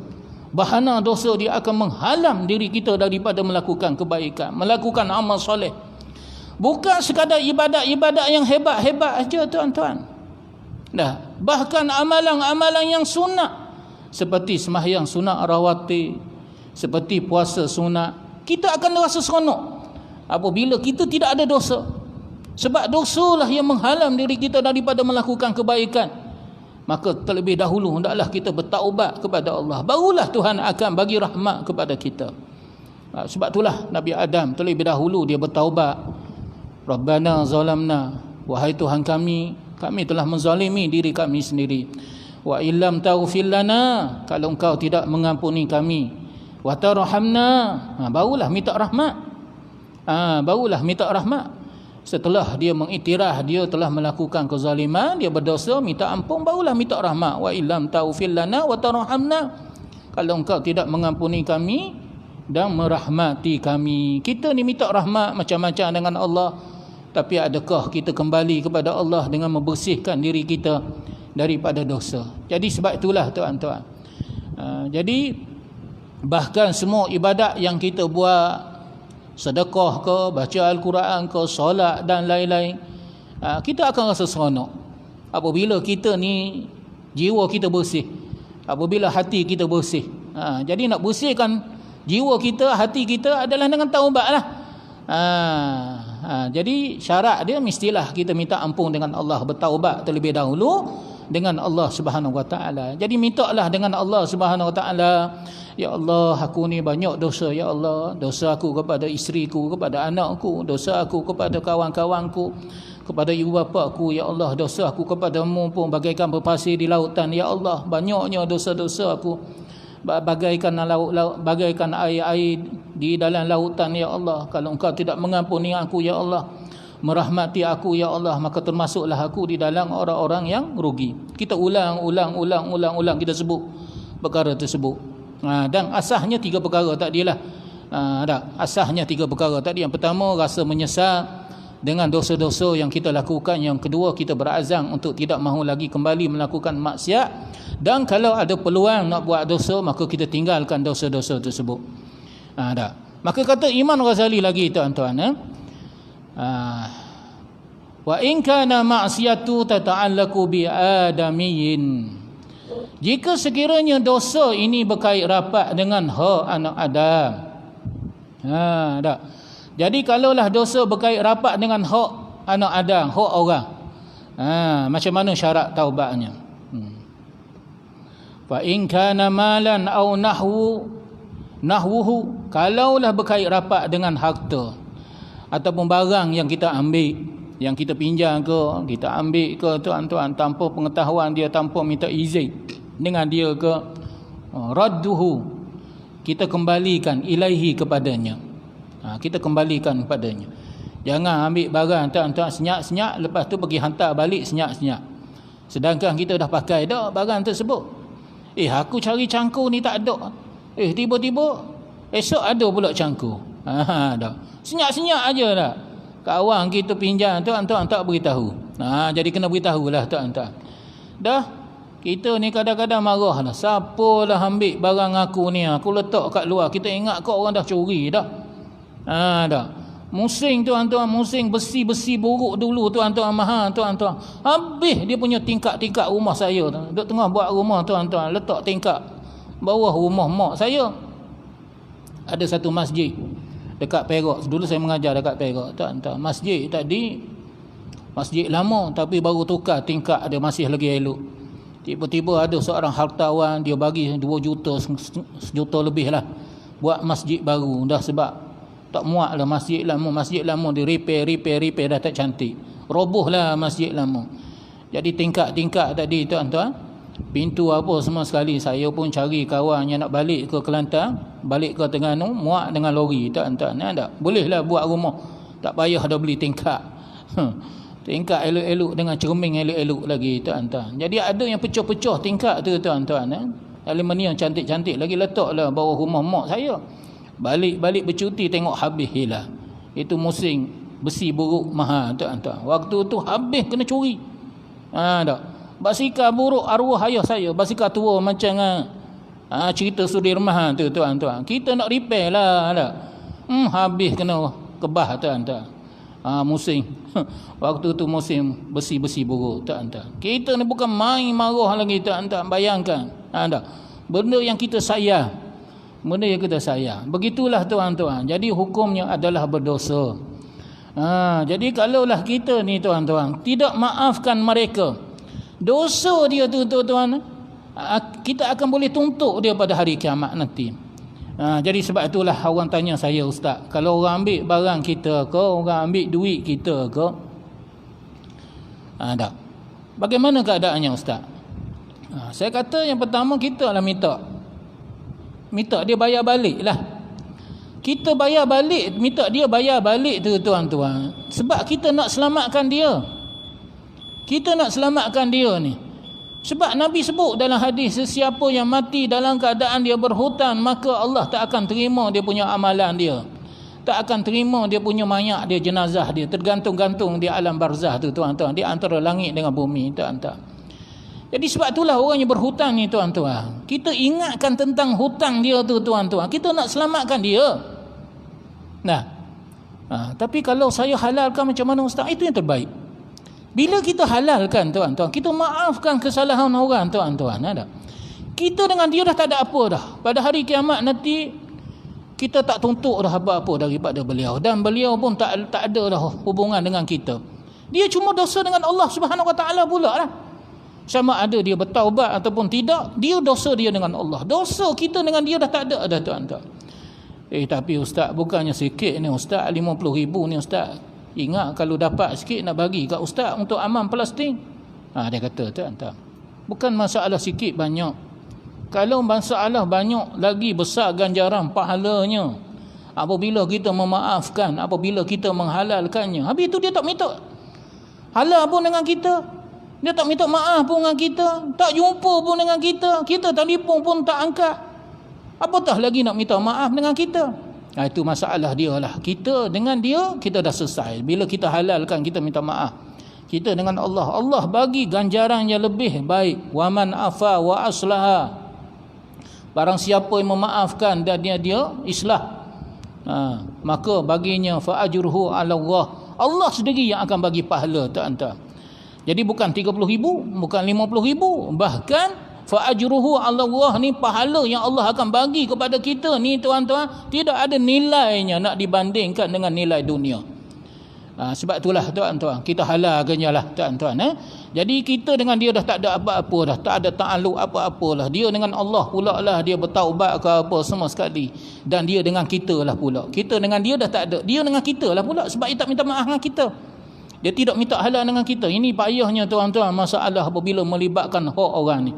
Bahana dosa dia akan menghalang diri kita daripada melakukan kebaikan, melakukan amal soleh. Bukan sekadar ibadat-ibadat yang hebat-hebat aja, tuan-tuan. Bahkan amalan-amalan yang sunat, seperti sembahyang sunat rawatib, seperti puasa sunat, kita akan rasa seronok apabila kita tidak ada dosa. Sebab dosalah yang menghalang diri kita daripada melakukan kebaikan. Maka terlebih dahulu hendaklah kita bertaubat kepada Allah, barulah Tuhan akan bagi rahmat kepada kita. Sebab itulah Nabi Adam terlebih dahulu dia bertaubat. Rabbana zalamna, wahai Tuhan kami telah menzalimi diri kami sendiri. Wa illam taghfir lana, kalau engkau tidak mengampuni kami, wa tarhamna, barulah minta rahmat. Barulah minta rahmat. Setelah dia mengiktiraf dia telah melakukan kezaliman, dia berdosa, minta ampun, barulah minta rahmat. Wa illam taghfir lana wa tarhamna, kalau engkau tidak mengampuni kami dan merahmati kami. Kita ni minta rahmat macam-macam dengan Allah, tapi adakah kita kembali kepada Allah dengan membersihkan diri kita daripada dosa? Jadi sebab itulah, tuan-tuan, jadi bahkan semua ibadat yang kita buat, sedekah ke, baca Al-Quran ke, solat dan lain-lain, kita akan rasa seronok apabila kita ni jiwa kita bersih, apabila hati kita bersih. Jadi nak bersihkan jiwa kita, hati kita adalah dengan taubat lah. Jadi syarat dia mestilah kita minta ampun dengan Allah, bertaubat terlebih dahulu dengan Allah Subhanahu wa taala. Jadi mintalah dengan Allah Subhanahu wa taala, ya Allah, aku ni banyak dosa, ya Allah, dosa aku kepada isteriku, kepada anakku, dosa aku kepada kawan-kawanku, kepada ibu bapa aku, ya Allah, dosa aku kepadamu pun bagaikan berpasir di lautan, ya Allah, banyaknya dosa-dosa aku, bagaikan laut, bagaikan air-air di dalam lautan, ya Allah. Kalau engkau tidak mengampuni aku, ya Allah, merahmati aku, ya Allah, maka termasuklah aku di dalam orang-orang yang rugi. Kita ulang kita sebut perkara tersebut. Dan asasnya 3 perkara tadilah. Asasnya 3 perkara tadi. Yang pertama, rasa menyesal dengan dosa-dosa yang kita lakukan. Yang kedua, kita berazam untuk tidak mahu lagi kembali melakukan maksiat. Dan kalau ada peluang nak buat dosa, maka kita tinggalkan dosa-dosa tersebut. Dah. Maka kata Imam Ghazali lagi, tuan-tuan, wa in kana ma'siyatu tata'allaqu bi adamiyyin, jika sekiranya dosa ini berkait rapat dengan hak anak Adam. Dah. Jadi kalaulah dosa berkait rapat dengan hak anak Adam, hak orang, macam mana syarat taubatnya? Fa in kana malan au nahwuhu, kalaulah berkait rapat dengan harta ataupun barang yang kita ambil, yang kita pinjam ke, kita ambil ke, tuan-tuan, tanpa pengetahuan dia, tanpa minta izin dengan dia ke, radduhu, kita kembalikan ilaihi, kepadanya. Kita kembalikan kepadanya. Jangan ambil barang, tuan-tuan, senyap-senyap, lepas tu pergi hantar balik senyap-senyap, sedangkan kita dah pakai dah barang tersebut. Aku cari cangkul ni tak ada. Tiba-tiba esok ada pula cangkul. Dah. Senyap-senyap aja dah. Kawan kita pinjam, tuan-tuan, tak beritahu. Jadi kena beritahulah, tuan-tuan. Dah. Kita ni kadang-kadang marah lah. Siapa lah ambil barang aku ni? Aku letak kat luar. Kita ingat kau orang dah curi dah. Dah. Musing, tuan-tuan, musing besi-besi buruk dulu, tuan-tuan, mahal, tuan-tuan. Habis dia punya tingkap-tingkap rumah saya. Duk tengah buat rumah, tuan-tuan, letak tingkap bawah rumah mak saya. Ada satu masjid dekat Perak. Dulu saya mengajar dekat Perak, tuan-tuan. Masjid tadi masjid lama, tapi baru tukar tingkap, ada masih lagi elok. Tiba-tiba ada seorang hartawan, dia bagi 2 juta, sejuta lebih lah buat masjid baru. Dah sebab tak muat lah masjid lama dia repair dah tak cantik, roboh lah masjid lama. Jadi tingkap-tingkap tadi, tuan-tuan, pintu apa semua sekali, saya pun cari kawan yang nak balik ke Kelantan, balik ke Terengganu, muat dengan lori, tuan-tuan. Tak boleh lah buat rumah, tak payah dah beli tingkap. Tingkap elok-elok dengan cermin elok-elok lagi, tuan-tuan. Jadi ada yang pecah-pecah tingkap tu, tuan-tuan. Aluminium cantik-cantik lagi, letaklah bawah rumah mak saya. Balik bercuti tengok habis hilang. Itu musing besi buruk mahal, tuan-tuan. Waktu tu habis kena curi. Tak. Basikal buruk arwah ayah saya, basikal tua macam cerita Sudirman tu, tuan-tuan. Kita nak repair lah, tak. Habis kena kebah, tuan-tuan. Musing. Waktu tu musim besi-besi buruk, tuan-tuan. Kita ni bukan main marah lagi, tuan-tuan. Bayangkan. Tak. Benda yang kita sayang, benda yang kita sayang. Begitulah, tuan-tuan. Jadi hukumnya adalah berdosa. Jadi kalaulah kita ni, tuan-tuan, tidak maafkan mereka, dosa dia tu, tuan-tuan, kita akan boleh tuntut dia pada hari kiamat nanti. Jadi sebab itulah orang tanya saya, Ustaz, kalau orang ambil barang kita ke, orang ambil duit kita ke, tak, bagaimana keadaannya, Ustaz? Saya kata yang pertama, kita lah minta dia bayar balik lah. Kita bayar balik, minta dia bayar balik tu, tuan-tuan, sebab kita nak selamatkan dia. Kita nak selamatkan dia ni. Sebab Nabi sebut dalam hadis, sesiapa yang mati dalam keadaan dia berhutang, maka Allah tak akan terima dia punya amalan dia, tak akan terima dia punya mayat dia, jenazah dia, tergantung-gantung di alam barzah tu, tuan-tuan, di antara langit dengan bumi, tuan-tuan. Jadi sebab itulah orang yang berhutang ni, tuan-tuan, kita ingatkan tentang hutang dia tu, tuan-tuan. Kita nak selamatkan dia. Tapi kalau saya halalkan, macam mana, Ustaz? Itu yang terbaik. Bila kita halalkan, tuan-tuan, kita maafkan kesalahan orang, tuan-tuan. Kita dengan dia dah tak ada apa dah. Pada hari kiamat nanti, kita tak tuntut dah apa-apa daripada beliau. Dan beliau pun tak ada dah hubungan dengan kita. Dia cuma dosa dengan Allah Subhanahu Wa Taala pula lah. Sama ada dia bertaubat ataupun tidak, dia dosa dia dengan Allah. Dosa kita dengan dia dah tak ada dah, tuan-tuan. Tapi Ustaz, bukannya sikit ni, Ustaz, 50,000 ni, Ustaz. Ingat kalau dapat sikit nak bagi kat Ustaz untuk amal Palestin. Dia kata, tuan-tuan, bukan masalah sikit banyak. Kalau masalah banyak, lagi besar ganjaran pahalanya apabila kita memaafkan, apabila kita menghalalkannya. Habis itu dia tak minta halal pun dengan kita, dia tak minta maaf pun dengan kita, tak jumpa pun dengan kita, kita telefon pun tak angkat, apatah lagi nak minta maaf dengan kita. Itu masalah dia lah. Kita dengan dia kita dah selesai. Bila kita halalkan, kita minta maaf. Kita dengan Allah, Allah bagi ganjaran yang lebih baik. Wa man afa wa aslaha. Barang siapa yang memaafkan dan dia islah, maka baginya fa ajruhu ala Allah. Allah sendiri yang akan bagi pahala, tuan-tuan. Jadi bukan 30,000, bukan 50,000, bahkan fa ajruhu ala Allah ni pahala yang Allah akan bagi kepada kita ni, tuan-tuan, tidak ada nilainya nak dibandingkan dengan nilai dunia. Sebab itulah, tuan-tuan, kita halalkannya lah, tuan-tuan. Jadi kita dengan dia dah tak ada apa-apa dah, tak ada ta'alluq apa-apa lah. Dia dengan Allah pula lah, dia bertaubat ke apa semua sekali. Dan dia dengan kita lah pula. Kita dengan dia dah tak ada, dia dengan kita lah pula, sebab dia tak minta maaf dengan kita. Dia tidak minta halal dengan kita. Ini payahnya, tuan-tuan, masalah apabila melibatkan hak orang ni.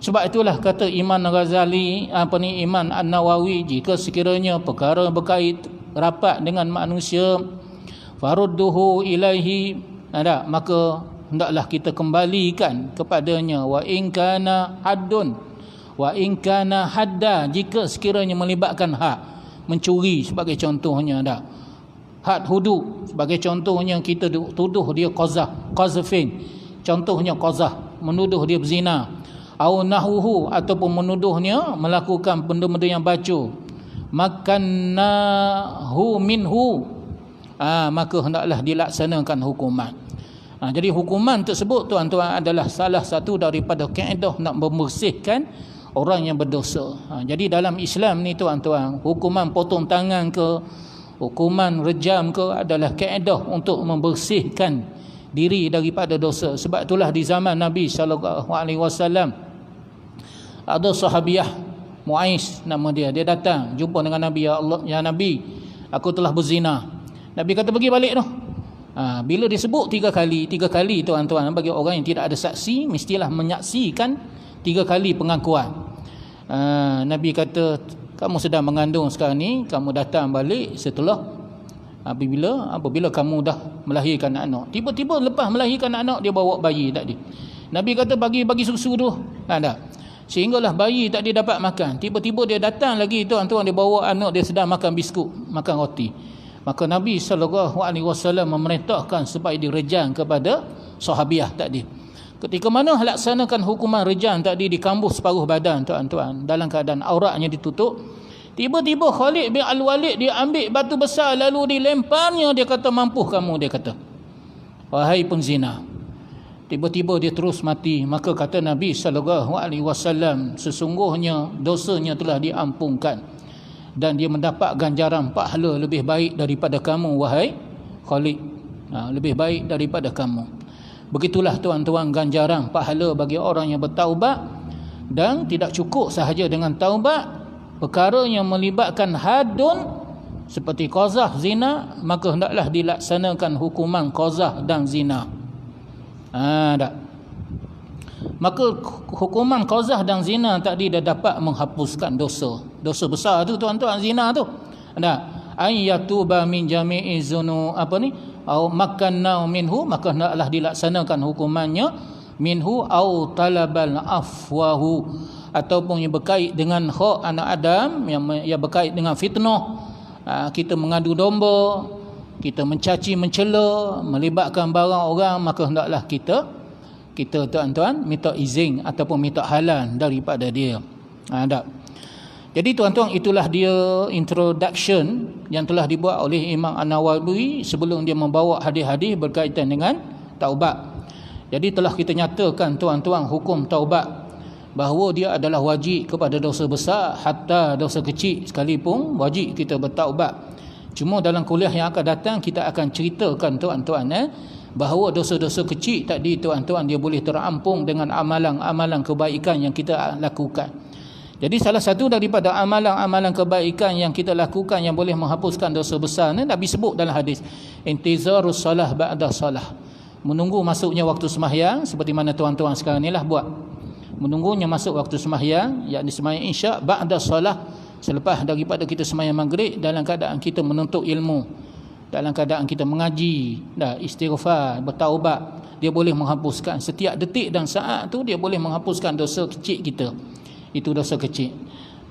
Sebab itulah kata Imam Ghazali, Imam An-Nawawi, jika sekiranya perkara berkait rapat dengan manusia, farudduhu ilaihi, maka hendaklah kita kembalikan kepadanya. Wa in kana haddun, wa in kana hadda, jika sekiranya melibatkan hak, mencuri sebagai contohnya, had hudud sebagai contohnya, kita tuduh dia qazafin, contohnya qazaf, menuduh dia berzina, au nahuhu, ataupun menuduhnya melakukan benda-benda yang bacu, makannahu minhu, maka hendaklah dilaksanakan hukuman. Jadi hukuman tersebut, tuan-tuan, adalah salah satu daripada kaedah nak membersihkan orang yang berdosa. Jadi dalam Islam ni, tuan-tuan, hukuman potong tangan ke, hukuman rejam ke, adalah kaedah untuk membersihkan diri daripada dosa. Sebab itulah di zaman Nabi SAW, ada sahabiah Mu'aiz nama dia datang jumpa dengan Nabi. Ya Allah, ya Nabi, aku telah berzina. Nabi kata pergi balik tu. Bila disebut tiga kali, tuan-tuan, bagi orang yang tidak ada saksi, mestilah menyaksikan 3 kali pengakuan. Nabi kata, kamu sedang mengandung sekarang ni, kamu datang balik setelah apabila kamu dah melahirkan anak. Tiba-tiba lepas melahirkan anak, dia bawa bayi tadi. Nabi kata bagi susu tu. Sehinggalah bayi tak dia dapat makan. Tiba-tiba dia datang lagi, tuan-tuan, dia bawa anak dia sedang makan biskut, makan roti. Maka Nabi SAW memerintahkan supaya direjam kepada sahabiah tadi. Ketika mana laksanakan hukuman rejam tadi, dikambus separuh badan, tuan-tuan, dalam keadaan auratnya ditutup. Tiba-tiba Khalid bin Al-Walid dia ambil batu besar lalu dilemparnya. Dia kata, mampu kamu, dia kata, wahai penzina. Tiba-tiba dia terus mati. Maka kata Nabi SAW, sesungguhnya dosanya telah diampunkan dan dia mendapat ganjaran pahala lebih baik daripada kamu, wahai Khalid. Lebih baik daripada kamu. Begitulah, tuan-tuan, ganjaran pahala bagi orang yang bertaubat. Dan tidak cukup sahaja dengan taubat, perkara yang melibatkan hadun seperti qazaf, zina, maka hendaklah dilaksanakan hukuman qazaf dan zina. Maka hukuman qazaf dan zina tadi dah dapat menghapuskan dosa besar tu, tuan-tuan, zina tu. Ayyatuba min jami'i zunu au makanna minhu, maka hendaklah dilaksanakan hukumannya minhu au talabal afwahu, ataupun yang berkait dengan hak anak Adam, yang berkait dengan fitnah, kita mengadu domba, kita mencaci mencela, melibatkan barang orang, maka hendaklah kita tuan-tuan minta izin ataupun minta halal daripada dia. Jadi, tuan-tuan, itulah dia introduction yang telah dibuat oleh Imam An-Nawawi sebelum dia membawa hadis-hadis berkaitan dengan taubat. Jadi telah kita nyatakan, tuan-tuan, hukum taubat, bahawa dia adalah wajib kepada dosa besar, hatta dosa kecil sekalipun wajib kita bertaubat. Cuma dalam kuliah yang akan datang kita akan ceritakan, tuan-tuan, bahawa dosa-dosa kecil tadi, tuan-tuan, dia boleh terampung dengan amalan-amalan kebaikan yang kita lakukan. Jadi salah satu daripada amalan-amalan kebaikan yang kita lakukan yang boleh menghapuskan dosa besar ni, Nabi sebut dalam hadis, intizarus salah ba'da salah, menunggu masuknya waktu sembahyang, seperti mana tuan-tuan sekarang ni lah buat. Menunggunya masuk waktu sembahyang, yakni sembahyang isyak, ba'da salah, selepas daripada kita sembahyang maghrib, dalam keadaan kita menuntut ilmu, dalam keadaan kita mengaji, istighfar, bertaubat, dia boleh menghapuskan setiap detik dan saat tu, dia boleh menghapuskan dosa kecil kita. Itu dosa kecil.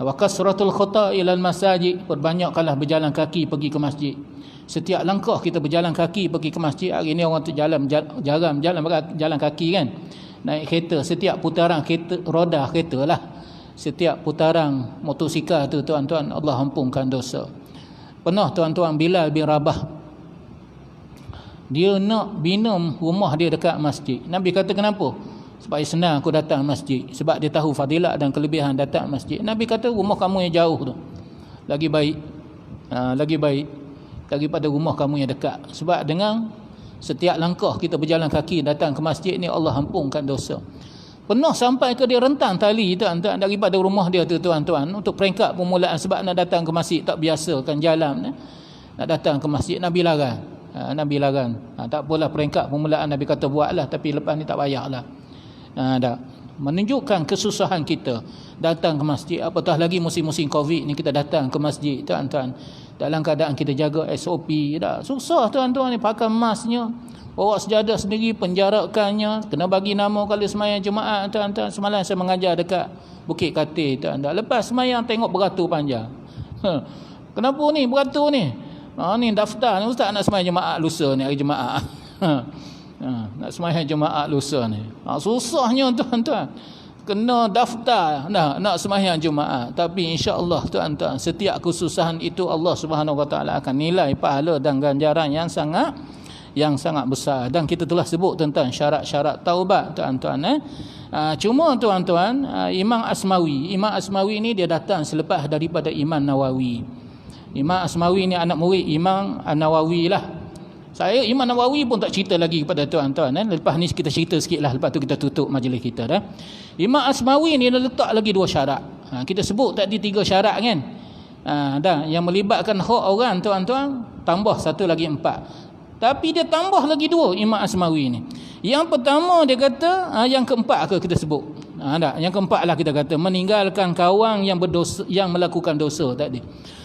Wa kasratul khata ilal masajid, perbanyakkanlah berjalan kaki pergi ke masjid. Setiap langkah kita berjalan kaki pergi ke masjid. Hari ni orang tu jarang jalan kaki kan, naik kereta. Setiap putaran kereta, roda kereta lah, setiap putaran motosikal tu tuan-tuan, Allah ampunkan dosa. Pernah tuan-tuan Bilal bin Rabah, dia nak bina rumah dia dekat masjid. Nabi kata kenapa? Supaya senang aku datang masjid. Sebab dia tahu fadilat dan kelebihan datang masjid. Nabi kata rumah kamu yang jauh tu lagi baik, lagi baik daripada rumah kamu yang dekat. Sebab dengan setiap langkah kita berjalan kaki datang ke masjid ni, Allah ampunkan dosa. Pernah sampai ke dia rentang tali tuan-tuan daripada rumah dia tu tuan-tuan, untuk peringkat permulaan. Sebab nak datang ke masjid tak biasakan jalan, nak datang ke masjid. Nabi larang. Nabi larang. Tak apalah, peringkat permulaan Nabi kata buatlah, tapi lepas ni tak payahlah. Dah menunjukkan kesusahan kita datang ke masjid. Apatah lagi musim-musim Covid ni, kita datang ke masjid tuan-tuan dalam keadaan kita jaga SOP. Dah susah tuan-tuan ni, pakai masknya, bawa sejadah sendiri, penjarakannya, kena bagi nama kalau sembahyang Jumaat tuan-tuan. Semalam saya mengajar dekat Bukit Katil tuan-tuan. Lepas sembahyang tengok beratur panjang. Kenapa ni beratur ni? Ni daftar ni, ustaz nak sembahyang Jumaat lusa ni, hari Jumaat. Nak sembahyang Jumaat lusa ni. Susahnya tuan-tuan. Kena daftar nak sembahyang Jumaat. Tapi insya-Allah tuan-tuan, setiap kesusahan itu Allah Subhanahu Wa Taala akan nilai pahala dan ganjaran yang sangat besar. Dan kita telah sebut tentang syarat-syarat taubat tuan-tuan. Cuma tuan-tuan, Imam Asmawi ni dia datang selepas daripada Imam Nawawi. Imam Asmawi ni anak murid Imam An-Nawawi lah. Saya Imam Nawawi pun tak cerita lagi kepada tuan-tuan. Lepas ni kita cerita sikit lah, lepas tu kita tutup majlis kita dah. Imam Asmawi ni dia letak lagi 2 syarat. Kita sebut tadi 3 syarat kan. Yang melibatkan hak orang tuan-tuan, tambah 1 lagi 4. Tapi dia tambah lagi 2 Imam Asmawi ni. Yang pertama dia kata, yang keempat kita sebut. Yang keempat lah kita kata, meninggalkan kawan yang berdosa, yang melakukan dosa tadi.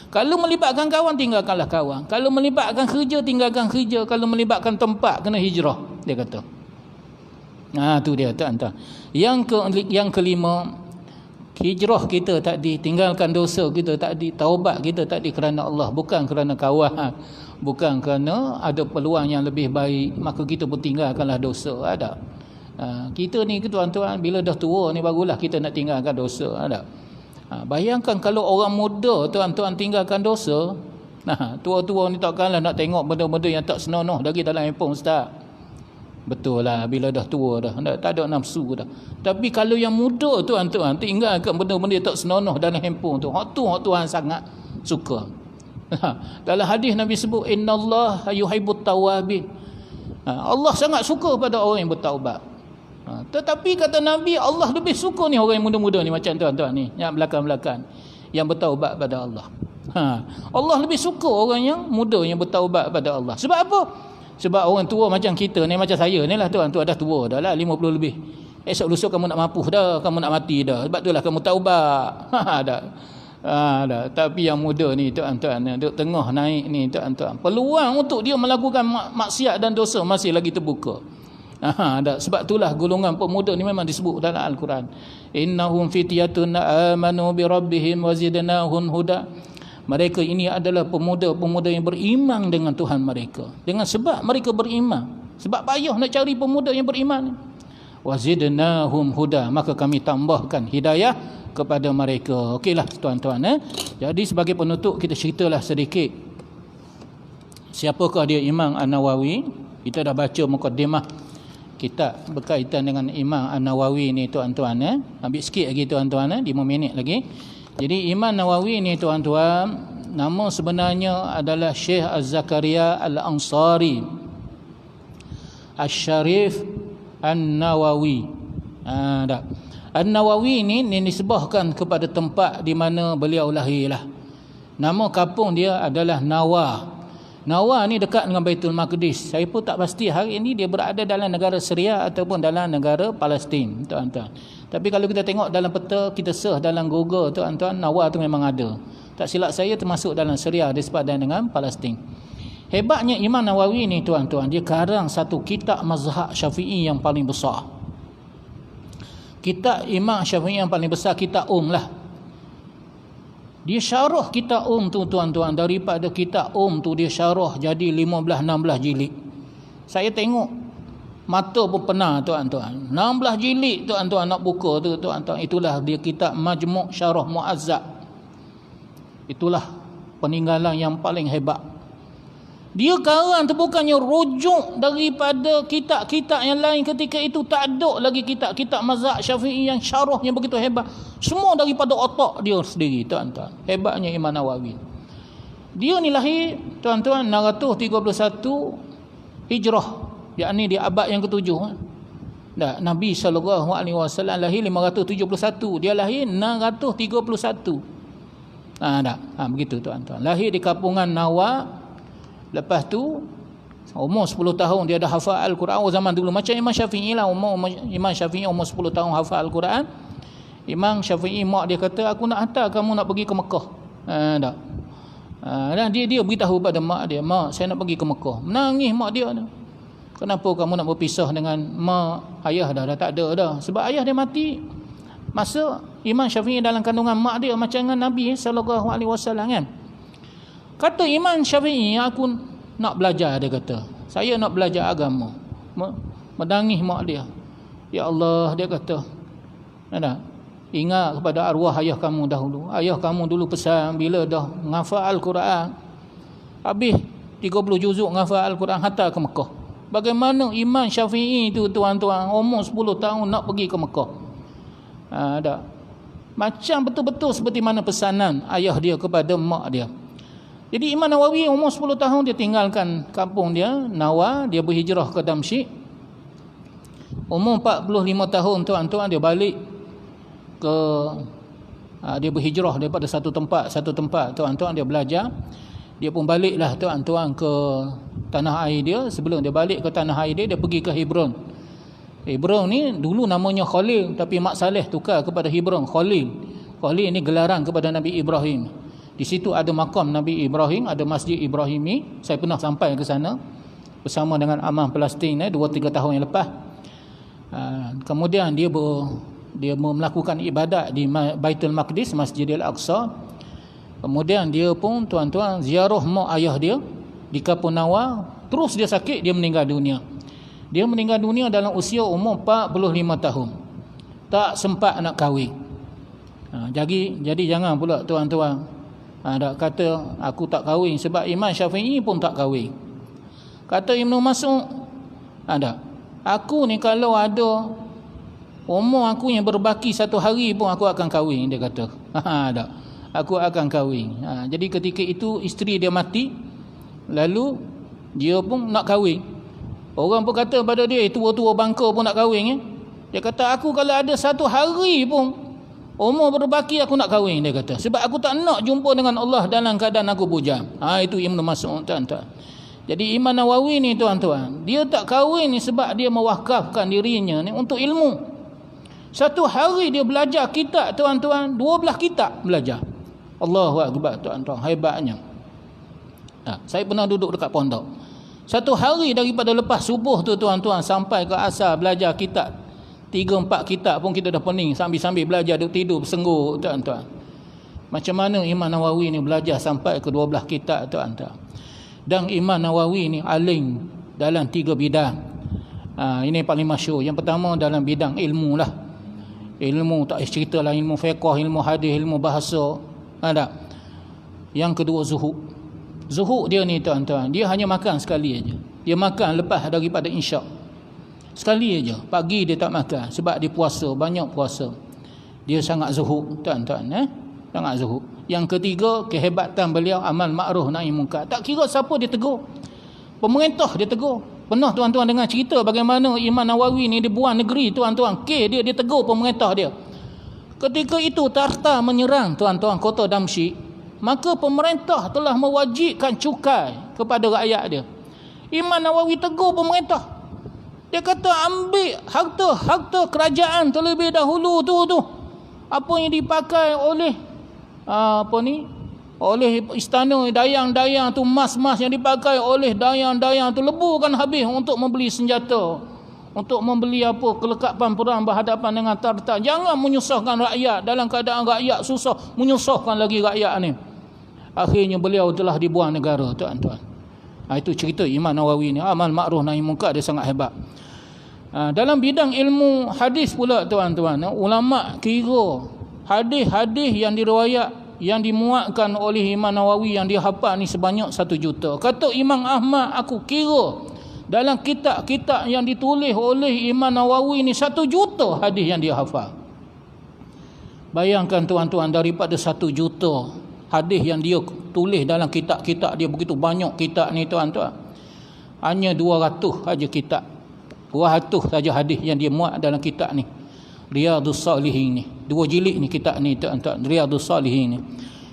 Kalau melibatkan kawan, tinggalkanlah kawan. Kalau melibatkan kerja, tinggalkan kerja. Kalau melibatkan tempat, kena hijrah, dia kata. Tu dia tuan-tuan. Yang kelima, hijrah kita tadi, tinggalkan dosa kita tadi, taubat kita tadi kerana Allah, bukan kerana kawan, bukan kerana ada peluang yang lebih baik, maka kita pun tinggalkanlah dosa. Ada. Kita ni tuan-tuan, bila dah tua ni barulah kita nak tinggalkan dosa. Ada. Bayangkan kalau orang muda tuan-tuan tinggalkan dosa. Tua-tua ni takkanlah nak tengok benda-benda yang tak senonoh lagi dalam handphone ustaz. Betul lah, bila dah tua dah, tak ada nafsu dah. Tapi kalau yang muda tuan-tuan tinggalkan benda-benda yang tak senonoh dalam handphone tu, hak Tuhan sangat suka. Dalam hadis Nabi sebut, innallaha yuhibbut tawwabin. Allah sangat suka pada orang yang bertaubat. Tetapi kata Nabi, Allah lebih suka ni orang yang muda-muda ni, macam tuan-tuan ni yang belakang-belakang, yang bertaubat pada Allah. Allah lebih suka orang yang muda yang bertaubat pada Allah. Sebab apa? Sebab orang tua macam kita ni, macam saya ni lah tuan-tuan, dah tua dah lah, 50 lebih. Esok lusa kamu nak mapuh dah, kamu nak mati dah. Sebab itulah kamu taubat. Dah. Tapi yang muda ni tuan-tuan, duk tengah naik ni tuan-tuan, peluang untuk dia melakukan maksiat dan dosa masih lagi terbuka. Sebab itulah golongan pemuda ni memang disebut dalam Al-Quran, innahum fityatun amanu bi rabbihim wa zidnahum huda. Mereka ini adalah pemuda-pemuda yang beriman dengan Tuhan mereka. Dengan sebab mereka beriman, sebab payah nak cari pemuda yang beriman. Wa zidnahum huda, maka kami tambahkan hidayah kepada mereka. Okeylah tuan-tuan. Jadi sebagai penutup, kita ceritalah sedikit siapakah dia Imam An-Nawawi. Kita dah baca mukadimah kitab berkaitan dengan Imam An-Nawawi ni tuan-tuan. Ambil sikit lagi tuan-tuan, 5 minit lagi. Jadi Imam Nawawi ni tuan-tuan, nama sebenarnya adalah Syekh Az-Zakaria Al-Ansari Asy-Syarif An-Nawawi. An-Nawawi ni disebahkan kepada tempat di mana beliau lahirlah. Nama kampung dia adalah Nawa. Nawa ni dekat dengan Baitul Maqdis. Saya pun tak pasti hari ini dia berada dalam negara Syria ataupun dalam negara Palestin tuan-tuan. Tapi kalau kita tengok dalam peta, kita search dalam Google tuan-tuan, Nawa tu memang ada. Tak silap saya termasuk dalam Syria, dia sepadan dengan Palestin. Hebatnya Imam Nawawi ni tuan-tuan, dia karang satu kitab mazhab Syafi'i yang paling besar. Kitab Imam Syafi'i yang paling besar, kitab lah. Dia syarah kitab tu tuan-tuan. Daripada kitab tu dia syarah jadi 15-16 jilid. Saya tengok mata pun penuh tuan-tuan. 16 jilid tuan-tuan nak buka tu tuan-tuan. Itulah dia kitab Majmu' Syarah Mu'azzab. Itulah peninggalan yang paling hebat. Dia karang tu bukannya rujuk daripada kitab-kitab yang lain ketika itu. Tak ada lagi kitab-kitab mazhab Syafi'i yang syarahnya begitu hebat. Semua daripada otak dia sendiri tuan-tuan. Hebatnya Imam Nawawi. Dia ni lahir tuan-tuan 631 Hijrah, yakni di abad yang ke-7. Nabi SAW lahir 571, dia lahir 631. Begitu tuan-tuan. Lahir di kampungan Nawa. Lepas tu umur 10 tahun dia dah hafal Al-Quran. Zaman dulu macam Imam Syafi'i lah. Imam Syafi'i umur 10 tahun hafal Al-Quran. Imam Syafi'i mak dia kata, aku nak hantar kamu nak pergi ke Mekah. Dan dia beritahu pada mak dia, mak saya nak pergi ke Mekah. Menangis mak dia. Kenapa kamu nak berpisah dengan mak? Ayah dah tak ada dah. Sebab ayah dia mati masa Imam Syafi'i dalam kandungan mak dia, macam dengan Nabi SAW kan. Kata Imam Syafi'i, aku nak belajar, dia kata. Saya nak belajar agama. Menangis mak dia. Ya Allah, dia kata. Ingat kepada arwah ayah kamu dahulu. Ayah kamu dulu pesan bila dah menghafal Al-Quran, habis 30 juzuk menghafal Al-Quran, hantar ke Mekah. Bagaimana Imam Syafi'i itu tuan-tuan umur 10 tahun nak pergi ke Mekah. Macam betul-betul seperti mana pesanan ayah dia kepada mak dia. Jadi Imam Nawawi umur 10 tahun dia tinggalkan kampung dia Nawa, dia berhijrah ke Damsyik. Umur 45 tahun tuan-tuan dia balik ke dia berhijrah daripada satu tempat tuan-tuan, dia belajar. Dia pun baliklah tuan-tuan ke tanah air dia. Sebelum dia balik ke tanah air dia pergi ke Hebron. Hebron ni dulu namanya Khalil, tapi Mak Saleh tukar kepada Hebron, Khalil. Khalil ni gelaran kepada Nabi Ibrahim. Di situ ada makam Nabi Ibrahim, ada Masjid Ibrahimi. Saya pernah sampai ke sana bersama dengan Amah Palestin 2-3 tahun yang lepas. Kemudian dia melakukan ibadat di Baitul Maqdis, Masjidil Aqsa. Kemudian dia pun tuan-tuan ziarah mak ayah dia di Kampung Nawa. Terus dia sakit, dia meninggal dunia. Dia meninggal dunia dalam usia umur 45 tahun. Tak sempat nak kahwin. Jadi jangan pula tuan-tuan kata aku tak kahwin, sebab Imam Syafi'i pun tak kahwin. Kata Ibn Mas'ud, aku ni kalau ada umur aku yang berbaki 1 hari pun aku akan kahwin, dia kata. Aku akan kahwin. Jadi ketika itu isteri dia mati, lalu dia pun nak kahwin. Orang pun kata pada dia, tua-tua bangka pun nak kahwin. Dia kata, aku kalau ada 1 hari pun umur berbaki aku nak kahwin, dia kata. Sebab aku tak nak jumpa dengan Allah dalam keadaan aku bujang. Itu Ibn Mas'ud tuan-tuan. Jadi Imam Nawawi ni tuan-tuan, dia tak kahwin ni sebab dia mewakafkan dirinya ni untuk ilmu. 1 hari dia belajar kitab tuan-tuan, 12 kitab belajar. Allahu Akbar tuan-tuan, hebatnya. Saya pernah duduk dekat pondok. 1 hari daripada lepas subuh tu tuan-tuan sampai ke asar belajar kitab. 3-4 kitab pun kita dah pening sambil-sambil belajar, duduk tidur bersengguk tuan-tuan. Macam mana Imam Nawawi ni belajar sampai ke 12 kitab tuan-tuan. Dan Imam Nawawi ni alim dalam 3 bidang. Ini paling masyhur. Yang pertama dalam bidang ilmu lah. Ilmu tak cerita lah, ilmu fiqh, ilmu hadis, ilmu bahasa. Yang kedua zuhud. Zuhud dia ni tuan-tuan, dia hanya makan sekali aja. Dia makan lepas daripada isyak. Sekali aja. Pagi dia tak makan sebab dia puasa, banyak puasa. Dia sangat zuhud tuan-tuan, sangat zuhud. Yang ketiga, kehebatan beliau amal ma'ruf nahi munkar. Tak kira siapa dia tegur. Pemerintah dia tegur. Pernah tuan-tuan dengar cerita bagaimana Imam Nawawi ni dia buang negeri tuan-tuan. Dia tegur pemerintah dia. Ketika itu takhta menyerang tuan-tuan kota Damsyik, maka pemerintah telah mewajibkan cukai kepada rakyat dia. Imam Nawawi tegur pemerintah. Dia kata ambil harta kerajaan terlebih dahulu tu. Apa yang dipakai oleh oleh istana dayang-dayang tu, mas-mas yang dipakai oleh dayang-dayang tu lebuhkan habis untuk membeli senjata untuk membeli apa kelengkapan perang berhadapan dengan Tartar. Jangan menyusahkan rakyat dalam keadaan rakyat susah, menyusahkan lagi rakyat ni. Akhirnya beliau telah dibuang negara, tuan-tuan. Itu cerita Imam Nawawi ni. Amal ma'ruf nahi munkar dia sangat hebat. Dalam bidang ilmu hadis pula, tuan-tuan, ulama kira hadis-hadis yang diriwayat, yang dimuatkan oleh Imam Nawawi yang dia hafal ni sebanyak 1 juta. Kata Imam Ahmad, aku kira dalam kitab-kitab yang ditulis oleh Imam Nawawi ni 1 juta hadis yang dia hafal. Bayangkan tuan-tuan, daripada 1 juta hadis yang dia tulis dalam kitab-kitab dia, begitu banyak kitab ni tuan-tuan, hanya 200 saja kitab, 200 saja hadis yang dia muat dalam kitab ni, Riyadhus Salihin ni. 2 jilid ni kitab ni tuan-tuan, Riyadhus Salihin ni.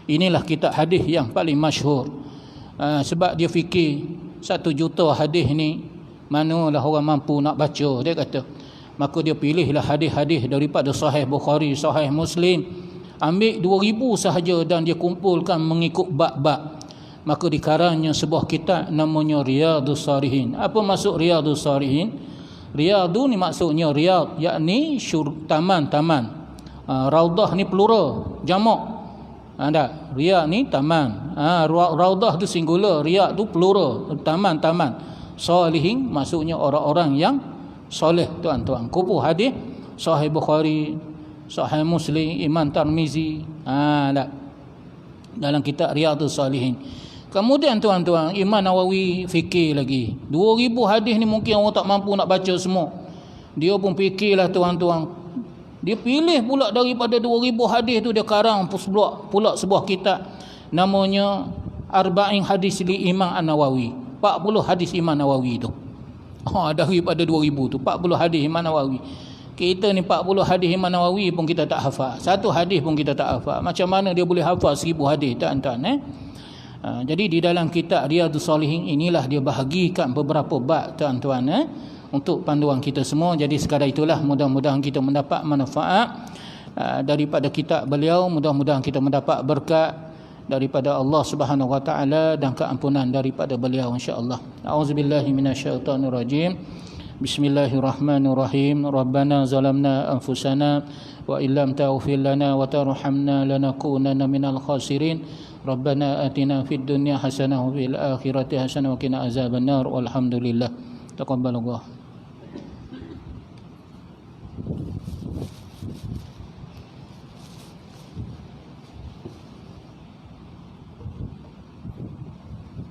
Inilah kitab hadis yang paling masyhur. Sebab dia fikir 1 juta hadis ni manalah orang mampu nak baca, dia kata. Maka dia pilihlah hadis-hadis daripada Sahih Bukhari, Sahih Muslim, ambil 2000 sahaja dan dia kumpulkan mengikut bab-bab. Maka dikarangnya sebuah kitab namanya Riyadhus Salihin. Apa maksud Riyadhus Salihin? Riyadu ni maksudnya riyad, yakni taman-taman. Raudah ni plural, jamak. Ada riyad ni taman. Raudah tu singular, riyad tu plural, taman-taman. Salihin maksudnya orang-orang yang soleh, tuan-tuan. Kupu hadis Sahih Bukhari, Sahih Muslim, Imam Tirmizi, dalam kitab Riyadhus Salihin. Kemudian tuan-tuan, Imam Nawawi fikir lagi. 2000 hadis ni mungkin orang tak mampu nak baca semua. Dia pun fikirlah tuan-tuan. Dia pilih pula daripada 2000 hadis tu, dia karang pula sebuah kitab namanya Arba'in Hadis li Imam An-Nawawi. 40 hadis Imam Nawawi tu. Daripada 2000 tu 40 hadis Imam Nawawi. Kita ni 40 hadis Imam Nawawi pun kita tak hafal. 1 hadis pun kita tak hafal. Macam mana dia boleh hafal 1000 hadis, tuan-tuan? Jadi di dalam kitab Riyadhus Salihin inilah dia bahagikan beberapa bab, tuan-tuan, untuk panduan kita semua. Jadi sekadar itulah, mudah-mudahan kita mendapat manfaat daripada kitab beliau. Mudah-mudahan kita mendapat berkat daripada Allah Subhanahu wa taala dan keampunan daripada beliau, insya-Allah. A'udzubillahi minasyaitonirrajim. Bismillahirrahmanirrahim. Rabbana zalamna anfusana wa illam taghfir lana wa tarhamna lanakunanna minal khasirin. Rabbana atina fid dunya hasanah wa fil akhirati hasanah wa qina azabannar. Walhamdulillah. Taqabbalallah.